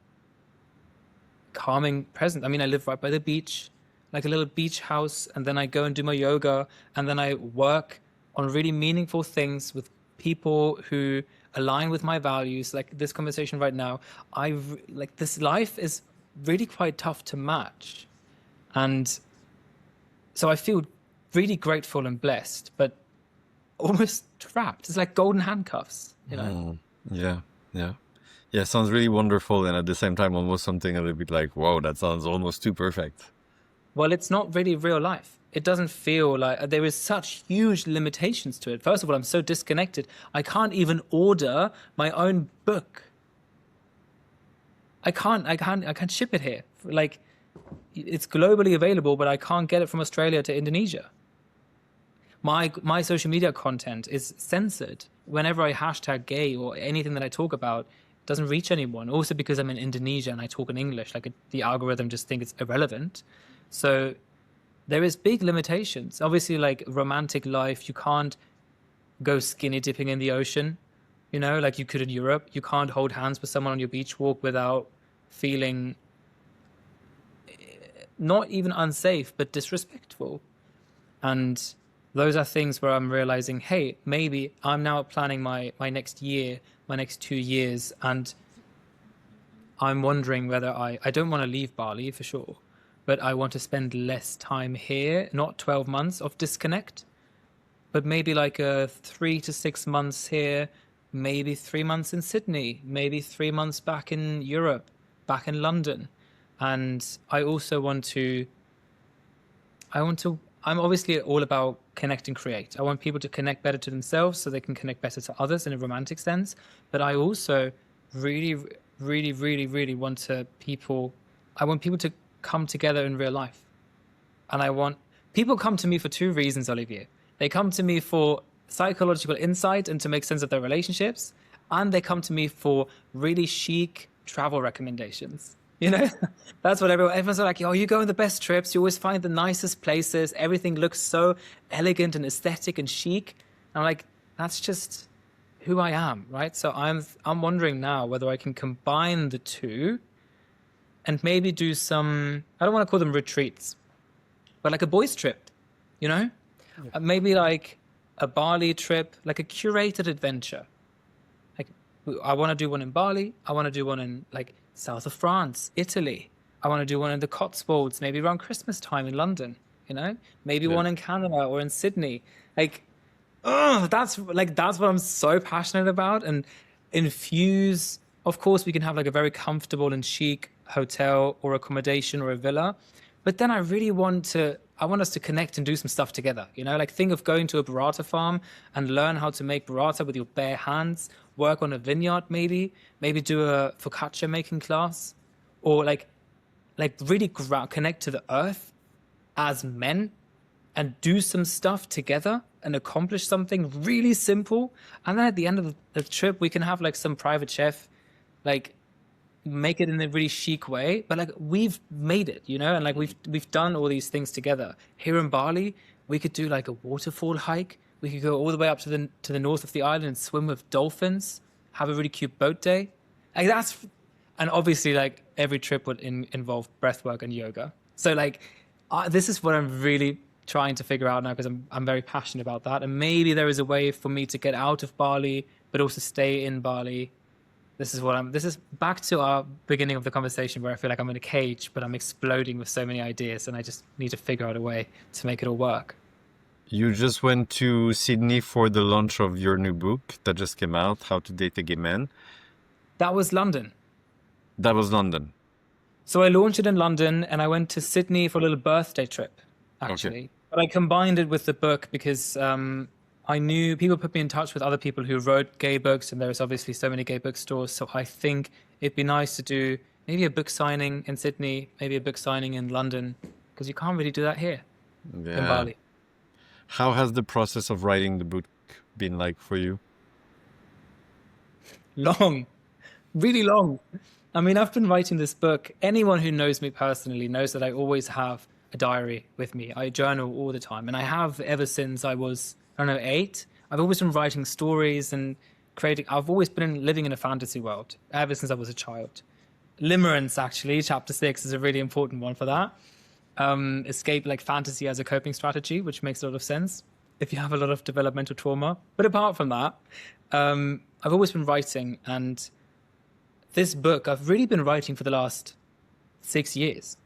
calming presence. I mean, I live right by the beach, like a little beach house, and then I go and do my yoga, and then I work on really meaningful things with people who align with my values. Like this conversation right now, like this life is really quite tough to match. And so I feel really grateful and blessed, but almost trapped. It's like golden handcuffs, you know? Yeah, sounds really wonderful, and at the same time almost something a little bit like, whoa, that sounds almost too perfect. Well, it's not really real life. It doesn't feel like, there is such huge limitations to it. First of all, I'm so disconnected. I can't even order my own book. I can't ship it here. Like, it's globally available, but I can't get it from Australia to Indonesia. My social media content is censored. Whenever I hashtag gay or anything that I talk about, doesn't reach anyone. Also because I'm in Indonesia and I talk in English, like the algorithm just thinks it's irrelevant. So there is big limitations. Obviously, like romantic life, you can't go skinny dipping in the ocean, like you could in Europe. You can't hold hands with someone on your beach walk without feeling not even unsafe, but disrespectful. And those are things where I'm realizing, hey, maybe I'm now planning my next year, my next 2 years, and I'm wondering whether I don't want to leave Bali for sure, but I want to spend less time here, not 12 months of disconnect, but maybe like 3 to 6 months here, maybe 3 months in Sydney, maybe 3 months back in Europe, back in London. And I also I'm obviously all about connect and create. I want people to connect better to themselves so they can connect better to others in a romantic sense. But I also really, really, really, really I want people to come together in real life. And people come to me for two reasons, Olivier. They come to me for psychological insight and to make sense of their relationships. And they come to me for really chic travel recommendations. That's what everyone's like, oh, you go on the best trips. You always find the nicest places. Everything looks so elegant and aesthetic and chic. And I'm like, that's just who I am, right? So I'm wondering now whether I can combine the two and maybe do some, I don't want to call them retreats, but like a boys trip, maybe like a Bali trip, like a curated adventure. Like I want to do one in Bali. I want to do one in like south of France, Italy. I want to do one in the Cotswolds, maybe around Christmas time in London, maybe one in Canada or in Sydney. Like, that's what I'm so passionate about. And infuse, of course, we can have like a very comfortable and chic hotel or accommodation or a villa. But then I want us to connect and do some stuff together, like think of going to a burrata farm and learn how to make burrata with your bare hands, work on a vineyard, maybe do a focaccia making class, or like really connect to the earth as men and do some stuff together and accomplish something really simple. And then at the end of the trip, we can have like some private chef, like make it in a really chic way, but like we've made it, and like we've done all these things together. Here in Bali, we could do like a waterfall hike. We could go all the way up to the north of the island and swim with dolphins, have a really cute boat day. Like and obviously like every trip would involve breathwork and yoga. So like this is what I'm really trying to figure out now, because I'm very passionate about that. And maybe there is a way for me to get out of Bali, but also stay in Bali. This is back to our beginning of the conversation where I feel like I'm in a cage, but I'm exploding with so many ideas and I just need to figure out a way to make it all work. You just went to Sydney for the launch of your new book that just came out, How to Date a Gay Man. That was London. That was London. So I launched it in London and I went to Sydney for a little birthday trip, actually. Okay. But I combined it with the book because I knew people put me in touch with other people who wrote gay books, and there's obviously so many gay bookstores. So I think it'd be nice to do maybe a book signing in Sydney, maybe a book signing in London, because you can't really do that here in Bali. How has the process of writing the book been like for you? Long, really long. I mean, I've been writing this book. Anyone who knows me personally knows that I always have a diary with me. I journal all the time, and I have ever since I was, 8. I've always been writing stories and creating. I've always been living in a fantasy world ever since I was a child. Limerence, actually, chapter 6 is a really important one for that. Escape like fantasy as a coping strategy, which makes a lot of sense if you have a lot of developmental trauma. But apart from that, I've always been writing, and this book I've really been writing for the last 6 years.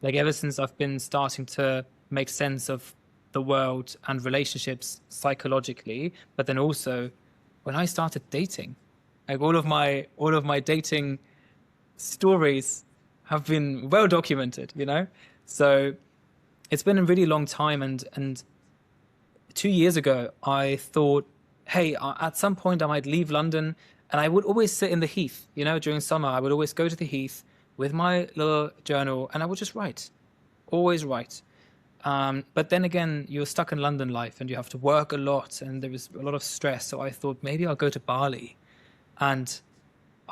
Like ever since I've been starting to make sense of the world and relationships psychologically, but then also when I started dating, like all of my dating stories have been well documented, So it's been a really long time, and 2 years ago I thought, hey, at some point I might leave London, and I would always sit in the Heath, during summer. I would always go to the Heath with my little journal, and I would just write, always write. But then again, you're stuck in London life and you have to work a lot and there was a lot of stress. So I thought maybe I'll go to Bali. And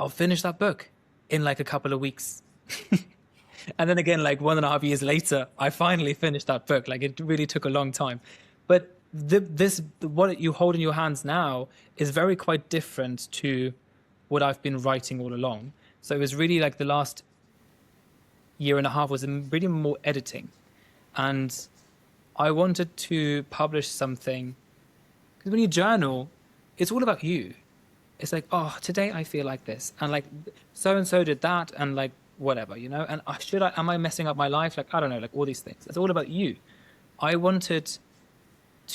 I'll finish that book in like a couple of weeks. And then again, like 1.5 years later, I finally finished that book. Like it really took a long time. But what you hold in your hands now is very quite different to what I've been writing all along. So it was really like the last 1.5 years was really more editing. And I wanted to publish something, because when you journal, it's all about you. It's like, oh, today I feel like this, and like so and so did that, and like whatever, you know. And am I messing up my life? Like, I don't know, like all these things. It's all about you. I wanted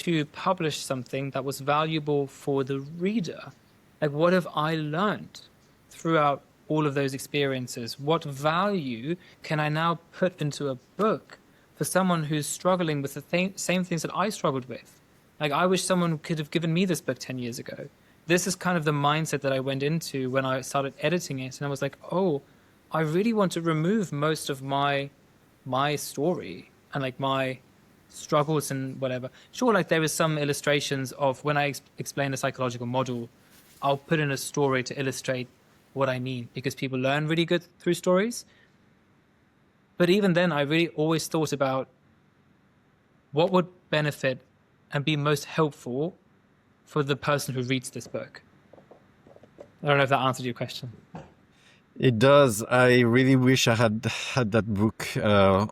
to publish something that was valuable for the reader. Like, what have I learned throughout all of those experiences? What value can I now put into a book for someone who's struggling with the same things that I struggled with? Like, I wish someone could have given me this book 10 years ago. This is kind of the mindset that I went into when I started editing it. And I was like, oh, I really want to remove most of my story and like my struggles and whatever. Sure, like there is some illustrations of when I explain a psychological model, I'll put in a story to illustrate what I mean, because people learn really good through stories. But even then, I really always thought about what would benefit and be most helpful for the person who reads this book. I don't know if that answered your question. It does. I really wish I had that book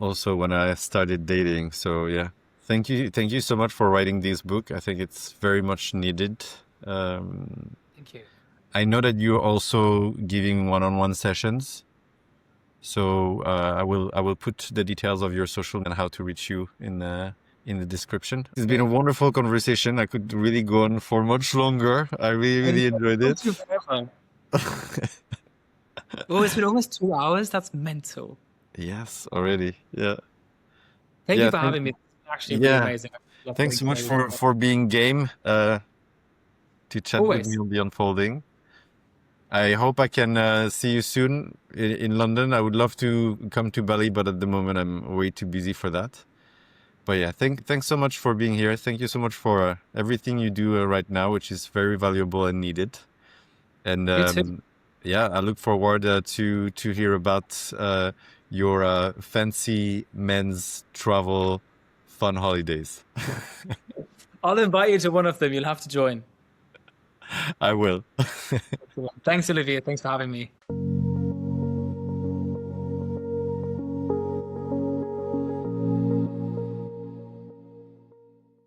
also when I started dating. So yeah, thank you so much for writing this book. I think it's very much needed. Thank you. I know that you're also giving one-on-one sessions. So I will put the details of your social and how to reach you in the description. It's been a wonderful conversation. I could really go on for much longer. I really enjoyed it. Oh, it's been almost 2 hours. That's mental. Yes, already. Yeah. Thank you for having me. It's actually really amazing. Thanks so much for being game to chat with me on the unfolding. I hope I can see you soon in London. I would love to come to Bali, but at the moment I'm way too busy for that. But yeah, thanks so much for being here. Thank you so much for everything you do right now, which is very valuable and needed. And yeah, I look forward to hear about your fancy men's travel fun holidays. I'll invite you to one of them. You'll have to join. I will. Thanks, Olivia. Thanks for having me.